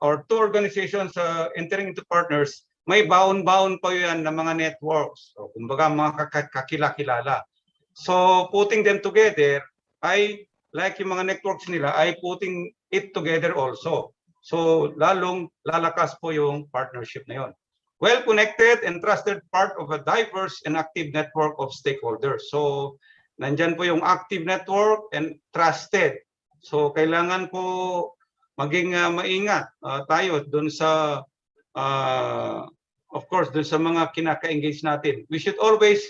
or two organizations entering into partners, may baon-baon pa yan ng mga networks. So, kumbaga mga kakilala. So putting them together ay like yung mga networks nila ay putting it together also. So lalong lalakas po yung partnership na yon. Well-connected and trusted part of a diverse and active network of stakeholders. So nandyan po yung active network and trusted. So kailangan po maging maingat tayo dun sa of course dun sa mga kinaka-engage natin. We should always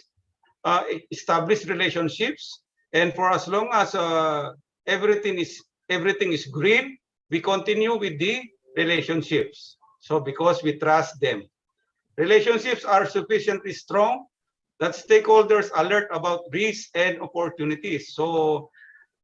establish relationships, and for as long as everything is green, we continue with the relationships. So because we trust them. Relationships are sufficiently strong that stakeholders alert about risks and opportunities. So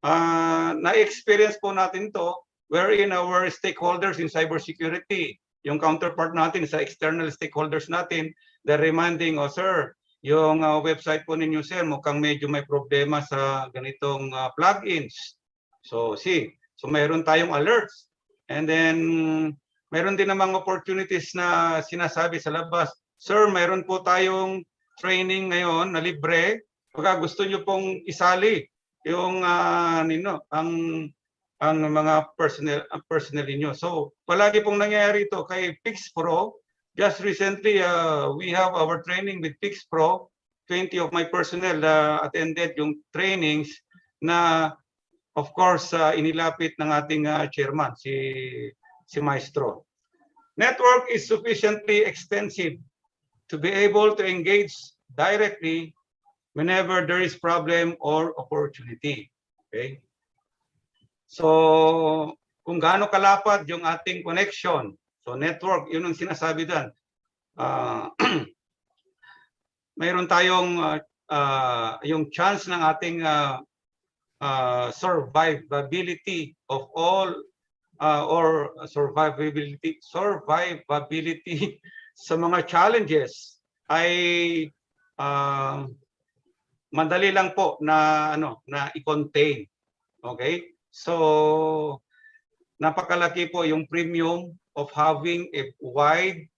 na-experience po natin to wherein our stakeholders in cybersecurity, yung counterpart natin sa external stakeholders natin, they're reminding, sir, yung website po ninyo, sir, mukhang medyo may problema sa ganitong plugins. So mayroon tayong alerts. And then mayroon din namang opportunities na sinasabi sa labas, sir, mayroon po tayong training ngayon na libre. Pagka gusto nyo pong isali yung ang mga personnel niyo. So palagi pong nangyayari ito kay Pix Pro. Just recently, we have our training with Pix Pro. 20 of my personnel attended yung trainings na of course inilapit ng ating chairman si Maestro. Network is sufficiently extensive to be able to engage directly whenever there is problem or opportunity. Okay? So, kung gaano kalapad yung ating connection, so network, yun ang sinasabi doon. Mayroon tayong yung chance ng ating survivability of all or survivability sa mga challenges ay madali lang po na i-contain. Okay? So napakalaki po yung premium of having a wide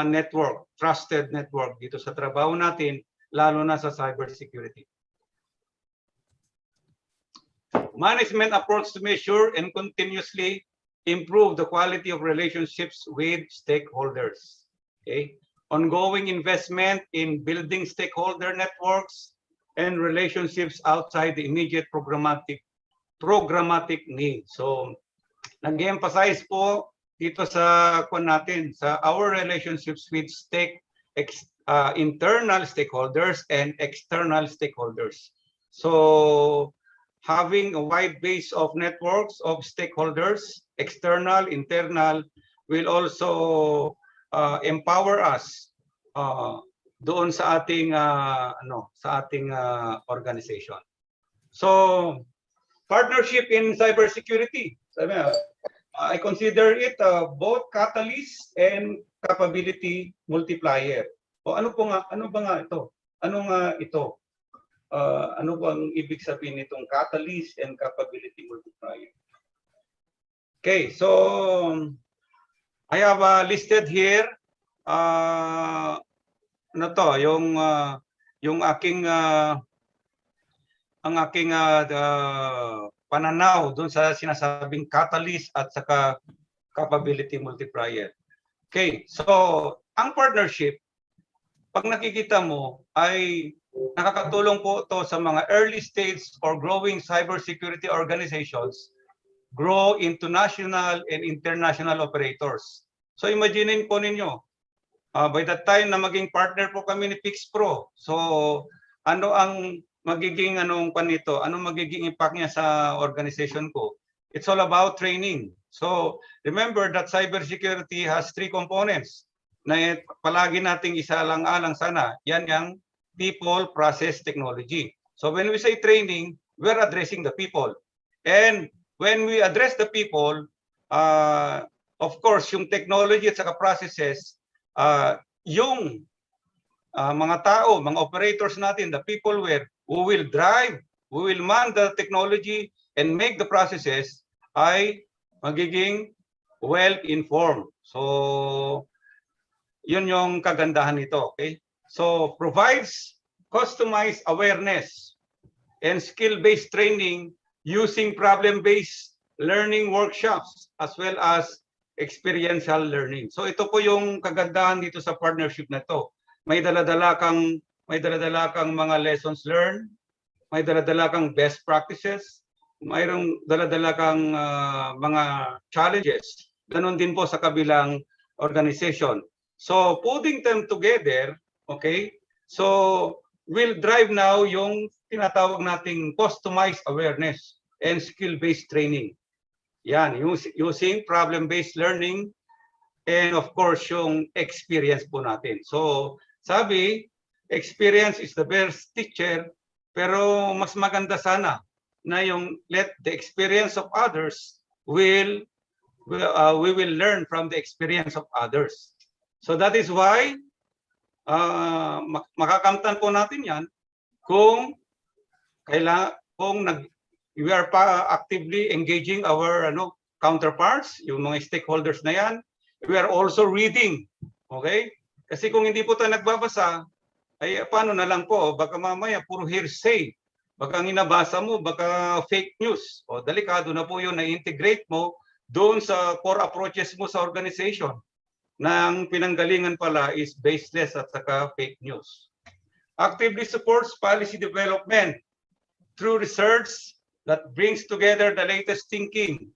network, trusted network dito sa trabaho natin, lalo na sa cybersecurity. Management approach to measure and continuously improve the quality of relationships with stakeholders. Okay? Ongoing investment in building stakeholder networks and relationships outside the immediate programmatic need. So, nag-emphasize po dito sa natin, sa our relationships with internal stakeholders and external stakeholders. So, having a wide base of networks of stakeholders, external, internal, will also empower us doon sa ating organization. So, partnership in cybersecurity. I consider it both catalyst and capability multiplier. O ano ba nga ito? Ano nga ito? Ano bang ibig sabihin nitong catalyst and capability multiplier? Okay, so I have listed here yung aking pananaw doon sa sinasabing catalyst at saka capability multiplier. Okay, so ang partnership, pag nakikita mo, ay nakakatulong po ito sa mga early stage or growing cybersecurity organizations grow into national and international operators. So imagine po ninyo, by the time na maging partner po kami ni Pix Pro, so ano ang magiging magiging impact niya sa organization ko? It's all about training. So remember that cybersecurity has 3 components na palagi nating isalang-alang sana. Yan yung people, process, technology. So when we say training, we're addressing the people. And when we address the people, of course, yung technology at saka processes, yung mga tao, mga operators natin, the people who will drive, who will man the technology and make the processes ay magiging well-informed. So, yun yung kagandahan nito. Okay? So, provides customized awareness and skill-based training using problem-based learning workshops as well as experiential learning. So, ito po yung kagandahan dito sa partnership na ito. May dala-dala kang mga lessons learned, may dala-dala kang best practices, mayroong dala-dala kang mga challenges. Ganon din po sa kabilang organization. So putting them together, okay, so will drive now yung tinatawag nating customized awareness and skill-based training. Yan, using problem-based learning and of course yung experience po natin. So sabi, experience is the best teacher, pero mas maganda sana na yung let the experience of others we will learn from the experience of others. So that is why makakamtan po natin yan kung we are actively engaging our counterparts, yung mga stakeholders na yan. We are also reading, okay? Kasi kung hindi po tayo nagbabasa, ay paano na lang po, baka mamaya puro hearsay baka inabasa mo, baka fake news. O delikado na po yun na integrate mo doon sa core approaches mo sa organization na ang pinanggalingan pala is baseless at saka fake news. Actively supports policy development through research that brings together the latest thinking,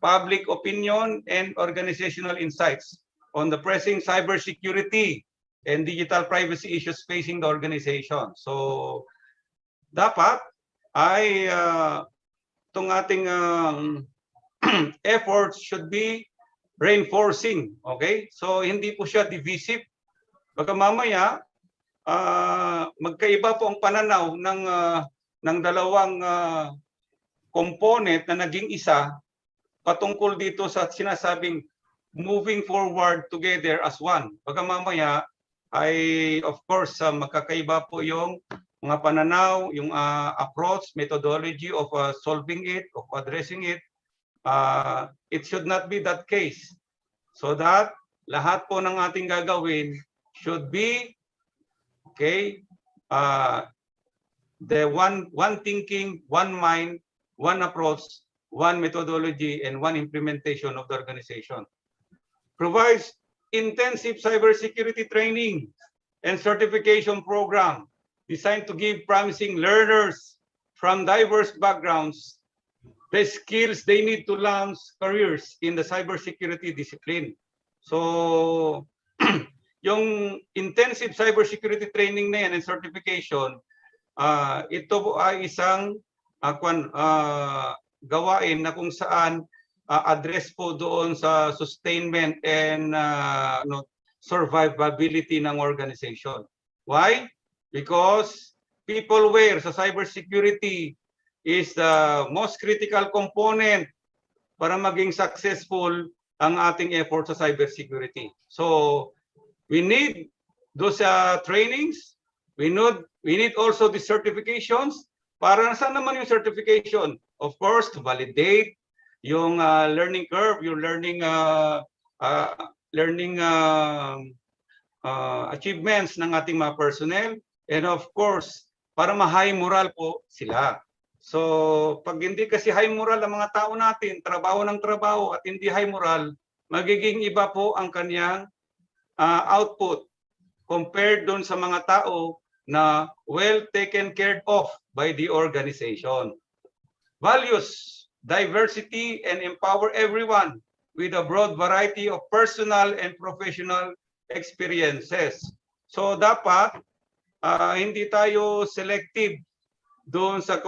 public opinion, and organizational insights on the pressing cybersecurity and digital privacy issues facing the organization. So, dapat ay itong ating efforts should be reinforcing. Okay? So, hindi po siya divisive. Baka mamaya, magkaiba po ang pananaw ng dalawang component na naging isa patungkol dito sa sinasabing moving forward together as one. Baka mamaya ay of course magkakaiba po yung mga pananaw, yung approach, methodology of solving it, of addressing it. It should not be that case. So that lahat po ng ating gagawin should be the one thinking, one mind, one approach, one methodology, and one implementation of the organization. Provides intensive cybersecurity training and certification program designed to give promising learners from diverse backgrounds the skills they need to launch careers in the cybersecurity discipline. So, yung intensive cybersecurity training na yan and certification, ito ay isang gawain na kung saan address po doon sa sustainment and survivability ng organization. Why? Because people aware sa cybersecurity is the most critical component para maging successful ang ating effort sa cybersecurity. So, we need those trainings. We need also the certifications. Para saan naman yung certification? Of course, to validate yung learning curve, yung learning achievements ng ating mga personnel. And of course, para ma-high moral po sila. So, pag hindi kasi high moral ang mga tao natin, trabaho ng trabaho at hindi high moral, magiging iba po ang kanyang output compared doon sa mga tao na well taken care of by the organization. Values diversity and empower everyone with a broad variety of personal and professional experiences. So dapat hindi tayo selective doon sa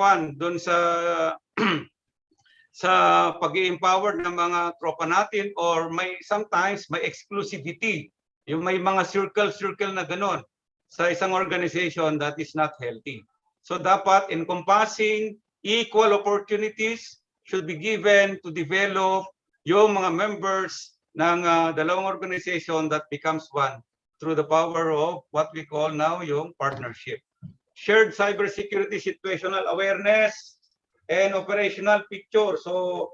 sa pag-i-empower ng mga tropa natin or sometimes may exclusivity. Yung may mga circle na gano'n sa isang organization that is not healthy. So dapat encompassing equal opportunities should be given to develop yung mga members ng dalawang organization that becomes one through the power of what we call now yung partnership. Shared cybersecurity situational awareness and operational picture. So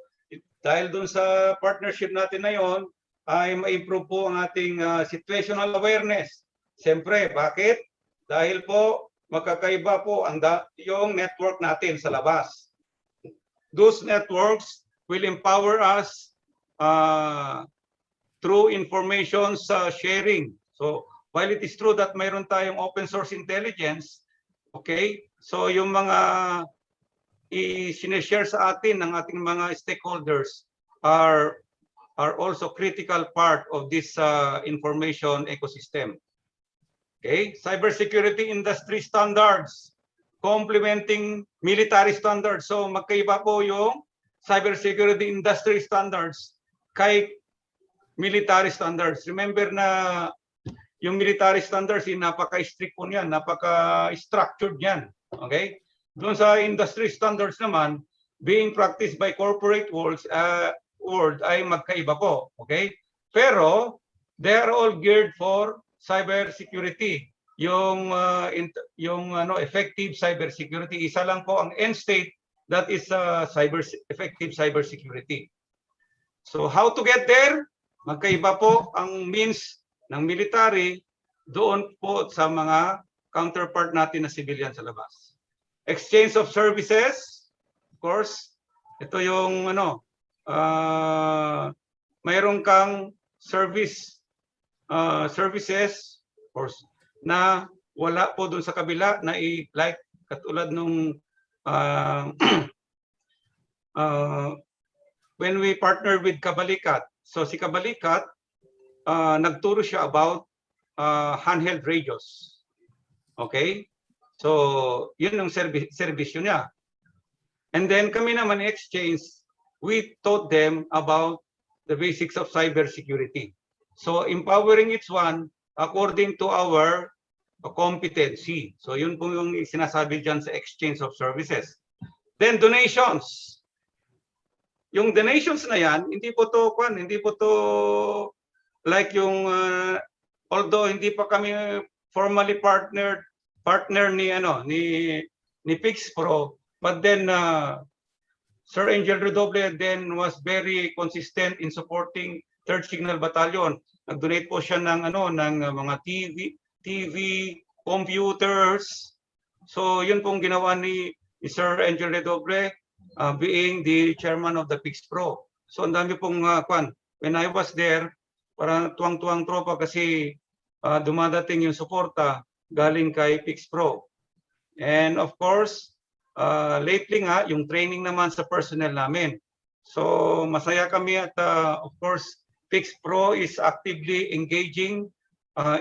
dahil dun sa partnership natin na yon, ay ma-improve po ang ating situational awareness. Siyempre, bakit? Dahil po magkakaiba po yung network natin sa labas. Those networks will empower us through information sharing. So while it is true that mayroon tayong open source intelligence, okay, so yung mga i-sineshare sa atin ng ating mga stakeholders are also critical part of this information ecosystem. Okay, cybersecurity industry standards complementing military standards. So magkaiba po yung cybersecurity industry standards kay military standards. Remember na yung military standards, napaka-strict po niyan, napaka-structured niyan. Okay? Doon sa industry standards naman, being practiced by corporate world ay magkaiba po. Okay? Pero they are all geared for cybersecurity. Yung effective cybersecurity, isa lang po ang end state, that is effective cybersecurity. So how to get there? Magkaiba po ang means ng military doon po sa mga counterpart natin na civilian sa labas. exchange of services. Of course, ito yung mayroon kang services of course na wala po dun sa kabila na like katulad nung when we partnered with Kabalikat. So si Kabalikat, nagturo siya about handheld radios. Okay? So, yun yung servisyo niya. And then kami naman exchange, we taught them about the basics of cybersecurity. So, empowering each one according to our competency. So, yun po yung sinasabi dyan sa exchange of services. Then, donations. Yung donations na yan, hindi po to like yung although hindi pa kami formally partner ni Pix Pro, but then Sir Angel Redoble then was very consistent in supporting 3rd Signal Battalion. Nag-donate po siya ng mga TV, computers. So yun pong ginawa ni Sir Angel Redoble, being the chairman of the Pix Pro. So ang dami pong when I was there, parang tuwang-tuwang tropa kasi dumadating yung suporta galing kay Pix Pro. And of course, lately nga, yung training naman sa personnel namin. So masaya kami at of course, Pix Pro is actively engaging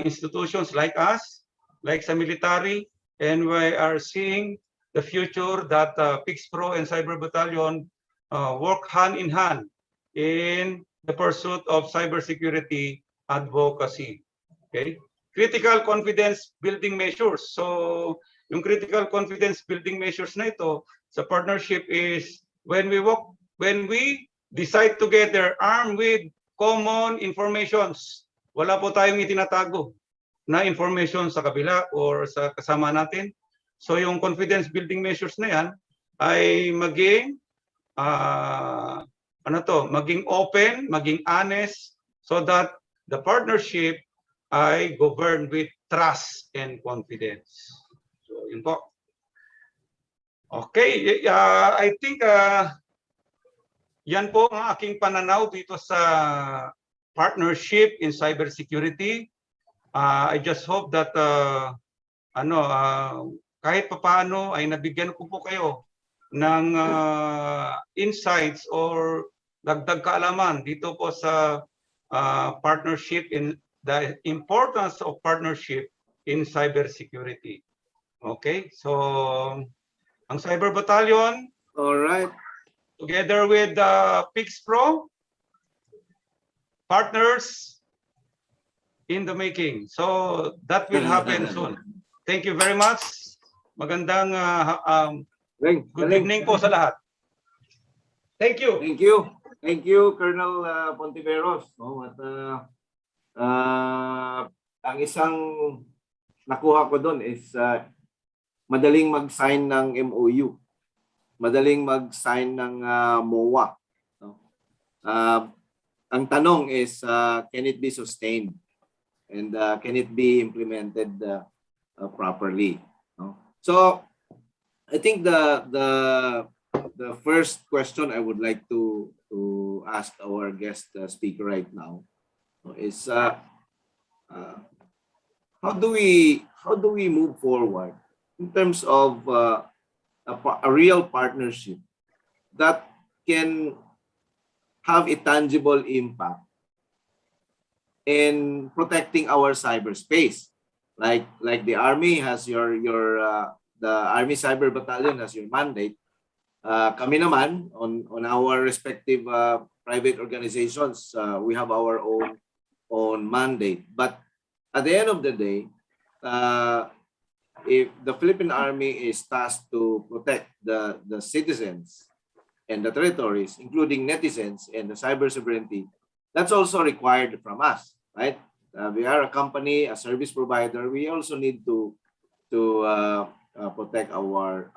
institutions like us, like sa military, and we are seeing the future that Pix Pro and Cyber Battalion work hand in hand in the pursuit of cybersecurity advocacy. Okay? Critical confidence building measures. So, yung critical confidence building measures na ito sa partnership is when we decide together armed with common informations. Wala po tayong itinatago na information sa kabila or sa kasama natin. So yung confidence building measures na yan ay maging maging open, maging honest so that the partnership ay governed with trust and confidence. So yun po. Okay, I think yan po ang aking pananaw dito sa partnership in cybersecurity. I just hope that kahit papaano ay nabigyan ko po kayo ng insights or dagdag kaalaman dito po sa partnership in the importance of partnership in cybersecurity. Okay, so ang Cyber Battalion, All right. together with Pix Pro, partners in the making. So that will happen soon. Thank you very much. Magandang good evening po sa lahat. Thank you. Thank you. Thank you, Colonel Pontiveros. No, at ang isang nakuha ko doon is madaling mag-sign ng MOU. Madaling mag-sign ng MOA. No? Ang tanong is, can it be sustained? And can it be implemented properly? No? So, I think the first question I would like to ask our guest speaker right now is how do we move forward in terms of a real partnership that can have a tangible impact in protecting our cyberspace, like the Army has the Army Cyber Battalion has your mandate. Kami naman on our respective private organizations, we have our own mandate. But at the end of the day, if the Philippine Army is tasked to protect the citizens and the territories, including netizens and the cyber sovereignty, that's also required from us, right? We are a company, a service provider. We also need to protect our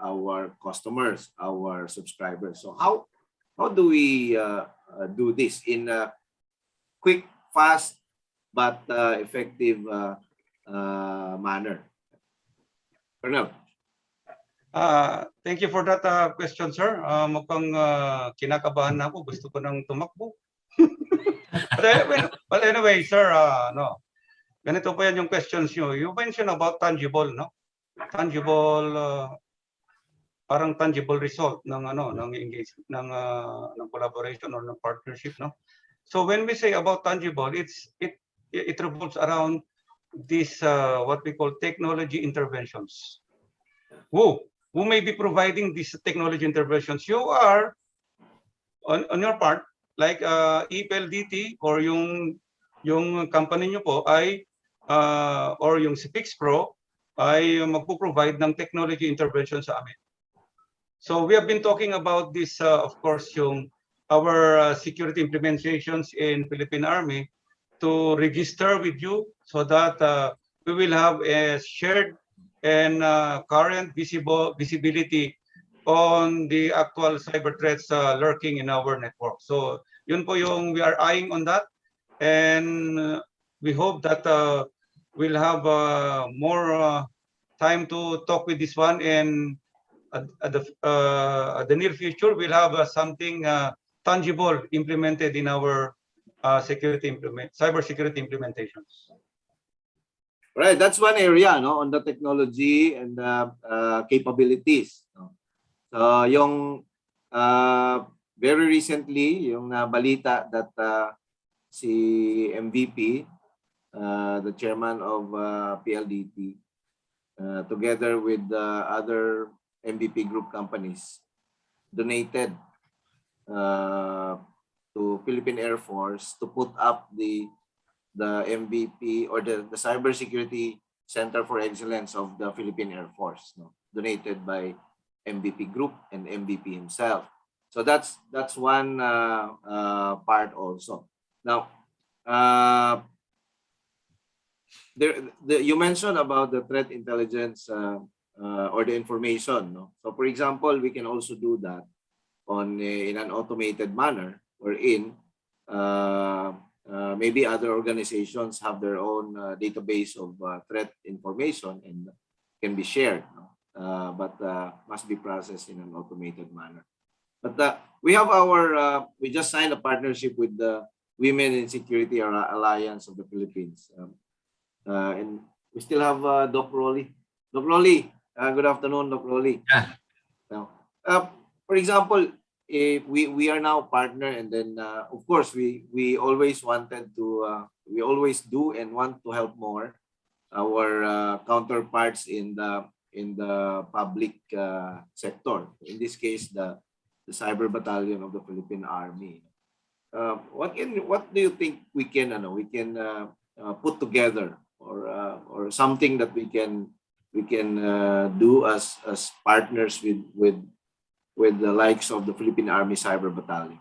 customers, our subscribers. So how do we do this in a quick, fast, but effective manner? Colonel. Thank you for that question, sir. Mukhang kinakabahan na ako. Gusto ko nang tumakbo. But anyway, sir, no. Ganito po yan yung questions nyo. You mentioned about tangible, no? Tangible, parang tangible result ng ng engagement, ng collaboration or ng partnership, no? So when we say about tangible, it revolves around this what we call technology interventions. Who may be providing these technology interventions? You are on your part, like EPLDT or yung company nyo po ay or yung si PixPro ay magpo-provide ng technology intervention sa amin. So we have been talking about this, of course, our security implementations in Philippine Army to register with you so that we will have a shared and current visibility on the actual cyber threats lurking in our network. So yun po yung we are eyeing on that, and we hope that we'll have more time to talk with this one, and at the near future we'll have something tangible implemented in our cybersecurity implementations. Right, that's one area, no, on the technology and capabilities. No? So yung very recently, yung balita that si MVP, the chairman of PLDT, together with other MVP group companies, donated to Philippine Air Force to put up the MVP or the Cybersecurity Center for Excellence of the Philippine Air Force, no? Donated by MVP Group and MVP himself. So that's one part also. Now, you mentioned about the threat intelligence or the information, no? So for example, we can also do that in an automated manner, wherein maybe other organizations have their own database of threat information and can be shared, no? But must be processed in an automated manner. But we have we just signed a partnership with the Women in Security Alliance of the Philippines. And we still have Doc Rolly. Doc Rolly, good afternoon, Doc Rolly. Yeah. Now, for example, if we are now partner, and then of course we always wanted to we always do and want to help more our counterparts in the public sector. In this case, the Cyber Battalion of the Philippine Army. What do you think we can put together, or something that we can do as partners with the likes of the Philippine Army Cyber Battalion?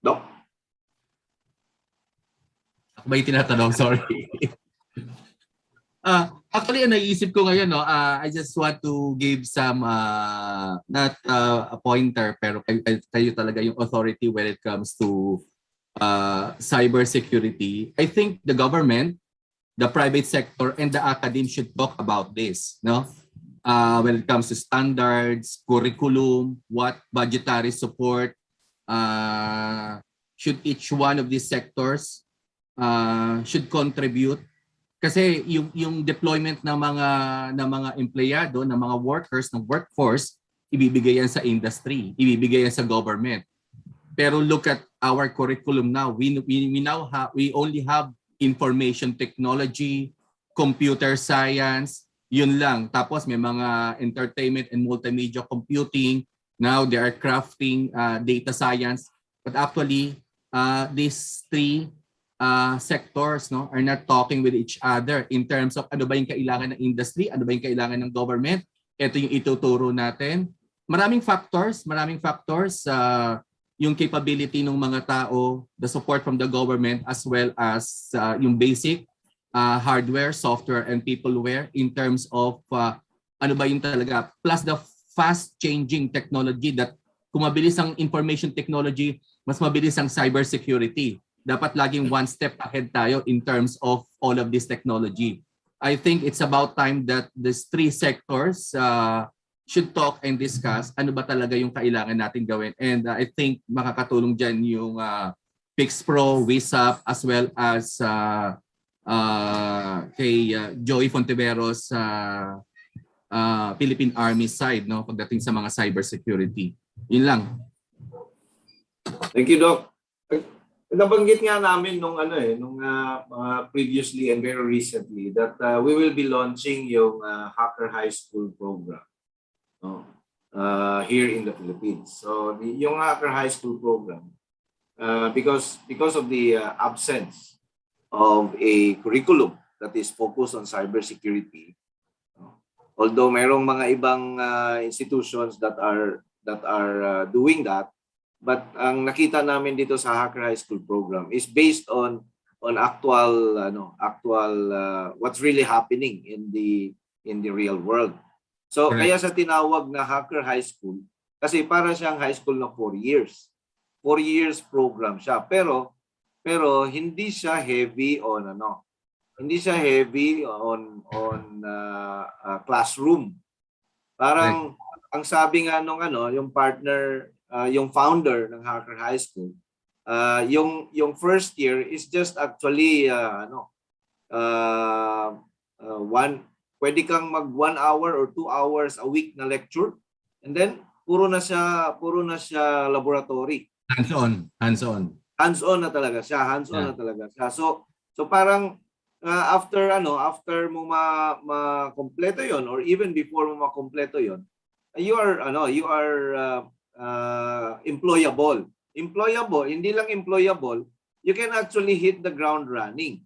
Doc? Ako ba yung tinatanong? Sorry. Actually, naisip ko ngayon, no, I just want to give some, not a pointer, pero kayo talaga yung authority when it comes to cybersecurity. I think the government, the private sector, and the academe should talk about this, no? When it comes to standards, curriculum, what budgetary support should each one of these sectors should contribute. Kasi yung deployment ng mga empleyado, ng mga workers, ng workforce, ibibigay yan sa industry, ibibigay yan sa government. Pero look at our curriculum now. We only have information technology, computer science, yun lang. Tapos may mga entertainment and multimedia computing. Now they are crafting data science. But actually, these three sectors, no, are not talking with each other in terms of ano ba yung kailangan ng industry, ano ba yung kailangan ng government. Ito yung ituturo natin. Maraming factors, yung capability ng mga tao, the support from the government, as well as yung basic hardware, software, and peopleware in terms of ano ba yung talaga, plus the fast changing technology that kung mabilis ang information technology, mas mabilis ang cybersecurity. Dapat laging one step ahead tayo in terms of all of this technology. I think it's about time that these three sectors should talk and discuss ano ba talaga yung kailangan natin gawin. And I think makakatulong dyan yung PixPro, WISAP, as well as kay Joey Fontiveros Philippine Army side, no, pagdating sa mga cybersecurity. Yun lang. Thank you, Doc. Nabanggit nga namin nung previously and very recently that we will be launching yung Hacker High School program, no? Here in the Philippines. So yung Hacker High School program, because of the absence of a curriculum that is focused on cybersecurity, although mayroong mga ibang institutions that are doing that, but ang nakita namin dito sa Hacker High School program is based on actual what's really happening in the real world. So Correct. kaya sa tinawag na Hacker High School kasi para siyang high school na 4 years. 4 years program siya, pero hindi siya heavy on classroom. Parang ang sabi nga nung yung partner, yung founder ng Hacker High School, yung first year is just actually pwede kang mag 1 hour or 2 hours a week na lecture, and then puro na siya laboratory. Hands-on. Hands-on na talaga siya. So parang after mo makompleto yon, or even before mo makompleto yon, you are employable. Hindi lang employable, you can actually hit the ground running.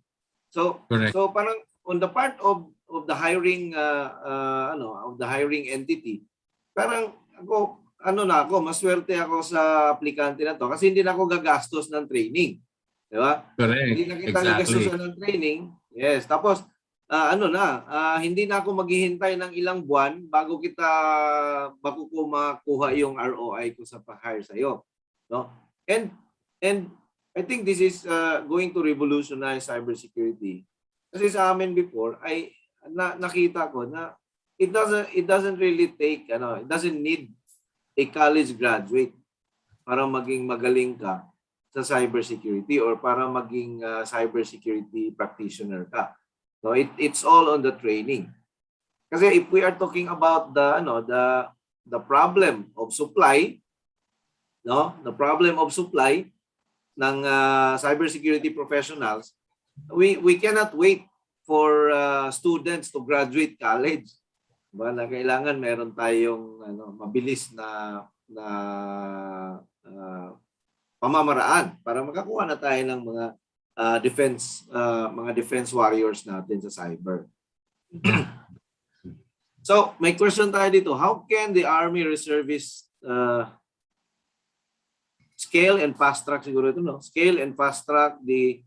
So Correct. so parang on the part of the hiring of the hiring entity, parang maswerte ako sa aplikante na to kasi hindi na ako gagastos ng training. Di ba? Correct. Hindi na kita gagastusan ng training. Yes. Tapos, hindi na ako maghihintay ng ilang buwan bago ko makuha yung ROI ko sa pag-hire sa'yo. No? And I think this is going to revolutionize cybersecurity. Kasi sa amin before, ay nakita ko na it doesn't really take, it doesn't need a college graduate para maging magaling ka sa cybersecurity or para maging cybersecurity practitioner ka. So it's all on the training. Kasi if we are talking about the problem of supply, the problem of supply ng cybersecurity professionals, we cannot wait for students to graduate college. Diba? Na kailangan meron tayong mabilis na pamamaraan para makakuha na tayo ng mga defense warriors natin sa cyber. So, may question tayo dito. How can the Army Reservists scale and fast track siguro ito, no? Scale and fast track the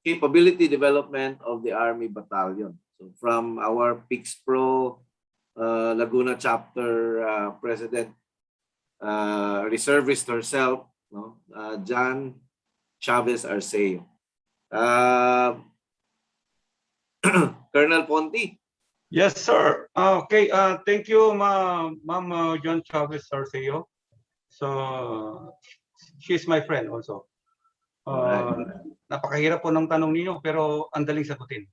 capability development of the Army Battalion. So from our PixPro Laguna chapter president, reservist herself, no? John Chavez Arceo. Colonel Ponti. Yes, sir. Okay. Thank you, Ma'am John Chavez Arceo. So, she's my friend also. Napakahirap po ng tanong ninyo, pero ang daling sagutin.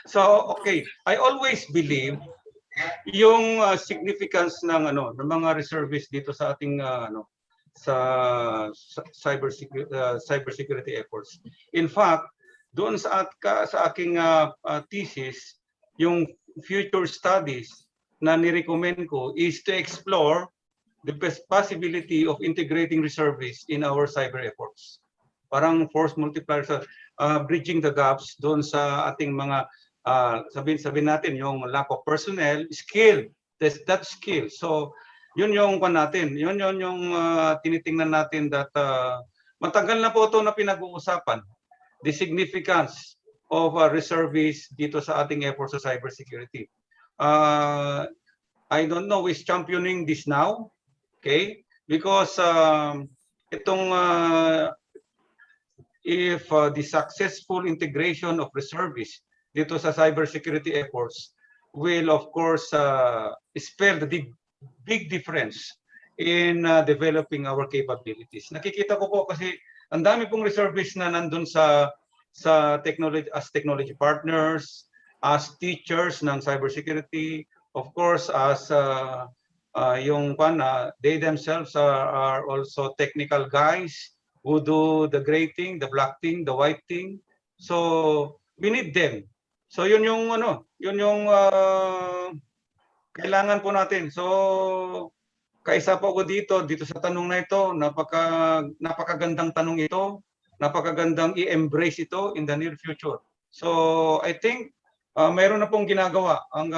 So, okay. I always believe yung significance ng mga reservists dito sa ating sa cybersecurity efforts. In fact, doon sa aking thesis, yung future studies na ni-recommend ko is to explore the possibility of integrating reservists in our cyber efforts. Parang force multiplier, bridging the gaps doon sa ating mga sabihin natin yung lack of personnel, skill, that skill. So yun yung natin, yun yung tinitingnan natin that matagal na po ito na pinag-uusapan, the significance of reservists dito sa ating efforts sa cybersecurity. I don't know who is championing this now, okay? Because if the successful integration of reservists dito sa cybersecurity efforts will of course spell the big difference in developing our capabilities. Nakikita ko po kasi ang dami pong reservists na nandun sa technology, as technology partners, as teachers ng cybersecurity, of course as they themselves are also technical guys who do the gray thing, the black thing, the white thing. So we need them. So yun yung kailangan po natin. So kaisa po ako dito sa tanong na ito, napakagandang tanong ito, napakagandang i-embrace ito in the near future. So I think mayroon na pong ginagawa ang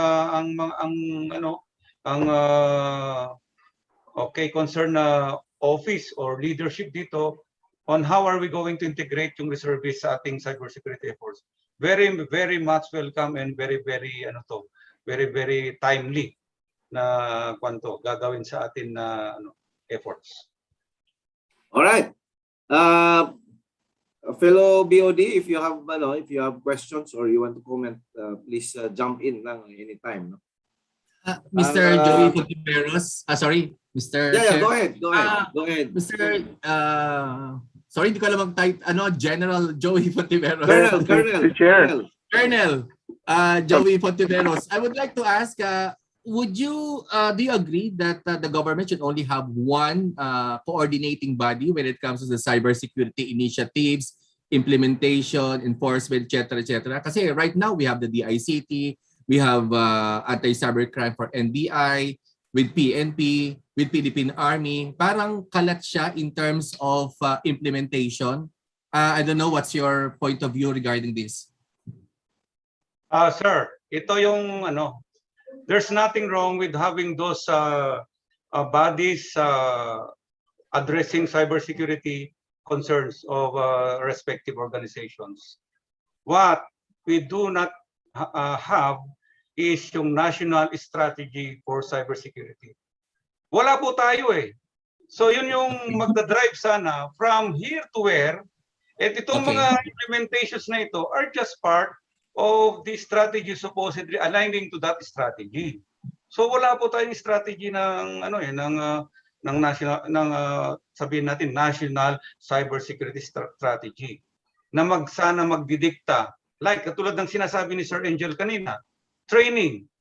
concerned na office or leadership dito on how are we going to integrate yung reservists sa ating cybersecurity efforts. Very, very much welcome and very, very timely na gagawin sa atin na efforts. All right. Fellow BOD, if you have questions or you want to comment, please jump in lang anytime. No? Mr. Joey Fontiveros, sorry, Mr. Yeah, Chair. go ahead. Mr. Sorry, hindi ko alam General Joey Fontiveros. Colonel Joey Fontiveros. I would like to ask, do you agree that the government should only have one coordinating body when it comes to the cybersecurity initiatives, implementation, enforcement, etc., Kasi right now we have the DICT, we have anti-cybercrime for NBI, with PNP, with Philippine Army. Parang kalat siya in terms of implementation. I don't know what's your point of view regarding this. Sir, ito yung there's nothing wrong with having those bodies addressing cybersecurity concerns of respective organizations. What we do not have is yung national strategy for cybersecurity. Wala po tayo eh. So yun yung magdadrive sana from here to where, at itong mga implementations na ito are just part of the strategy supposedly aligning to that strategy. So wala po tayong strategy ng sabihin natin national cybersecurity strategy na sana magdidikta, like katulad ng sinasabi ni Sir Angel kanina,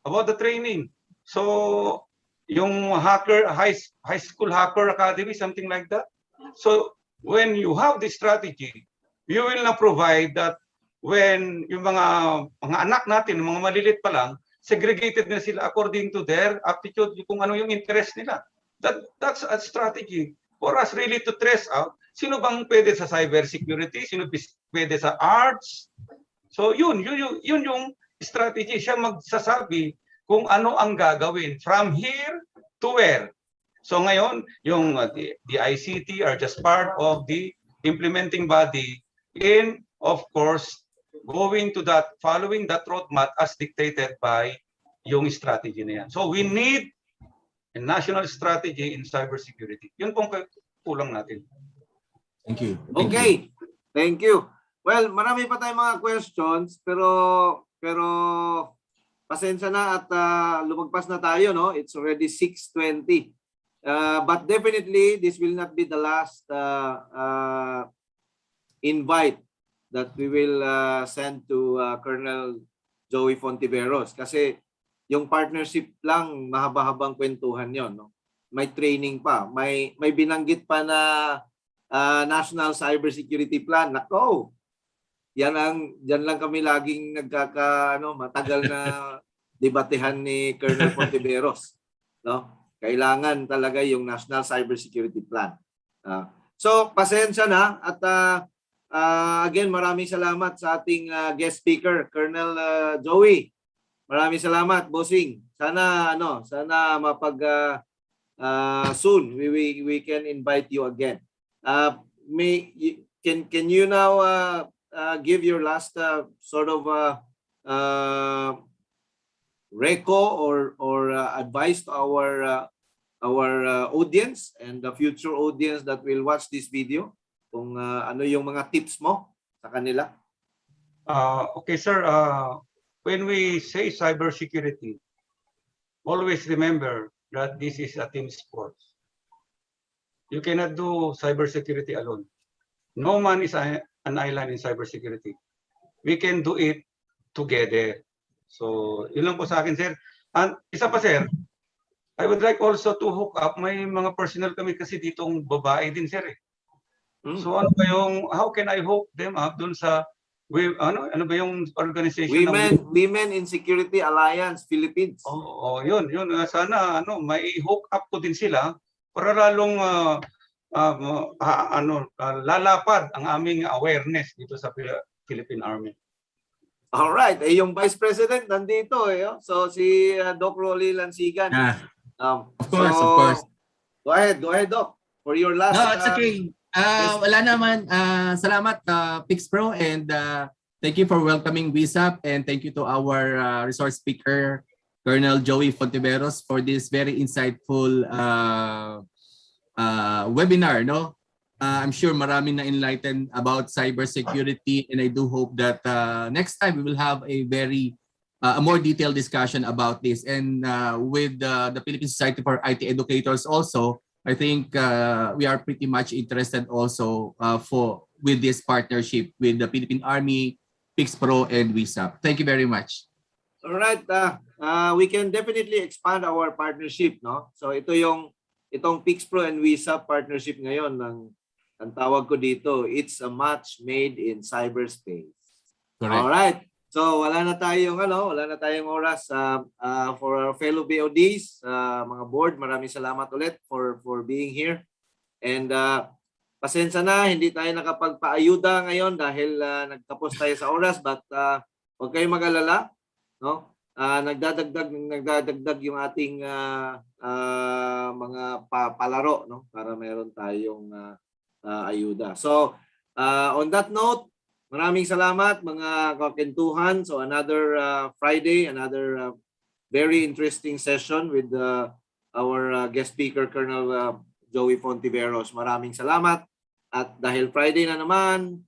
about the training. So yung high school hacker academy, something like that. So when you have this strategy, you will not provide that when yung mga anak natin, mga malilit pa lang, segregated na sila according to their aptitude, kung ano yung interest nila. That's a strategy for us really to trace out sino bang pwede sa cybersecurity, sino pwede sa arts. So yun yung strategy. Siya magsasabi kung ano ang gagawin from here to where. So ngayon, yung the ICT are just part of the implementing body in, of course, going to that, following that roadmap as dictated by yung strategy na yan. So we need a national strategy in cybersecurity. Yun pong kulang natin. Thank you. Thank you. Well, marami pa tayong mga questions, pero pasensya na at lumagpas na tayo, no? It's already 6:20. But definitely this will not be the last invite that we will send to Colonel Joey Fontiveros, kasi yung partnership lang mahaba-habang kwentuhan yon, no? May training pa, may binanggit pa na National Cybersecurity Plan. Nako, diyan lang kami laging matagal na debatehan ni Colonel Fontiveros, no? Kailangan talaga yung National Cybersecurity Plan. So pasensya na at again, maraming salamat sa ating guest speaker, Colonel Joey. Maraming salamat, bossing. Sana soon we can invite you again. Can you now give your last sort of reco or advice to our audience and the future audience that will watch this video? kung ano yung mga tips mo sa kanila. Okay, sir. When we say cybersecurity, always remember that this is a team sport. You cannot do cybersecurity alone. No man is an island in cybersecurity. We can do it together. So, yun lang po sa akin, sir. And isa pa, sir, I would like also to hook up. May mga personal kami kasi ditong babae din, sir. So, ano ba yung, how can I hook them up dun sa, ano ba yung organization? Women in Security Alliance, Philippines. Yun. Sana, may hook up ko din sila para lalong lalapad ang aming awareness dito sa Philippine Army. All right, yung Vice President nandito So si Doc Rolly Lansigan. Of course. Go ahead, Doc, for your last. No, it's okay. Wala naman. Salamat, PixPro, and thank you for welcoming WISAP, and thank you to our resource speaker, Colonel Joey Fontiveros, for this very insightful webinar. No, I'm sure marami na enlightened about cybersecurity, and I do hope that next time we will have a more detailed discussion about this, and with the Philippine Society for IT Educators also. I think we are pretty much interested also with this partnership with the Philippine Army, PixPro, and WISAP. Thank you very much. All right, we can definitely expand our partnership, no? So itong PixPro and WISAP partnership ngayon, ang tawag ko dito, it's a match made in cyberspace. Correct. All right. So wala na tayong oras for our fellow BODs, mga board, maraming salamat ulit for being here. And pasensya na, hindi tayo nakapagpaayuda ngayon dahil nagtapos tayo sa oras, but huwag kayong mag-alala, no? Nagdadagdag yung ating mga palaro, no? Para meron tayong ayuda. So on that note, maraming salamat mga Kwentuhang. So another Friday, another very interesting session with our guest speaker, Colonel Joey Fontiveros. Maraming salamat. At dahil Friday na naman,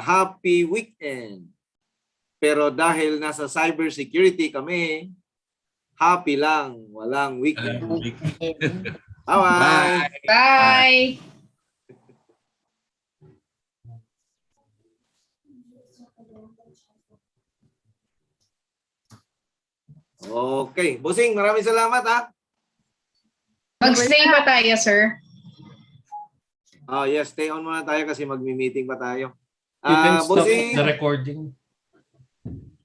happy weekend. Pero dahil nasa cybersecurity kami, happy lang, walang weekend. Bye-bye. Bye! Okay. Bossing, maraming salamat ha. Mag-stay pa tayo, sir. Yes, stay on muna tayo kasi magmi-meeting pa tayo. You can stop Bossing, the recording.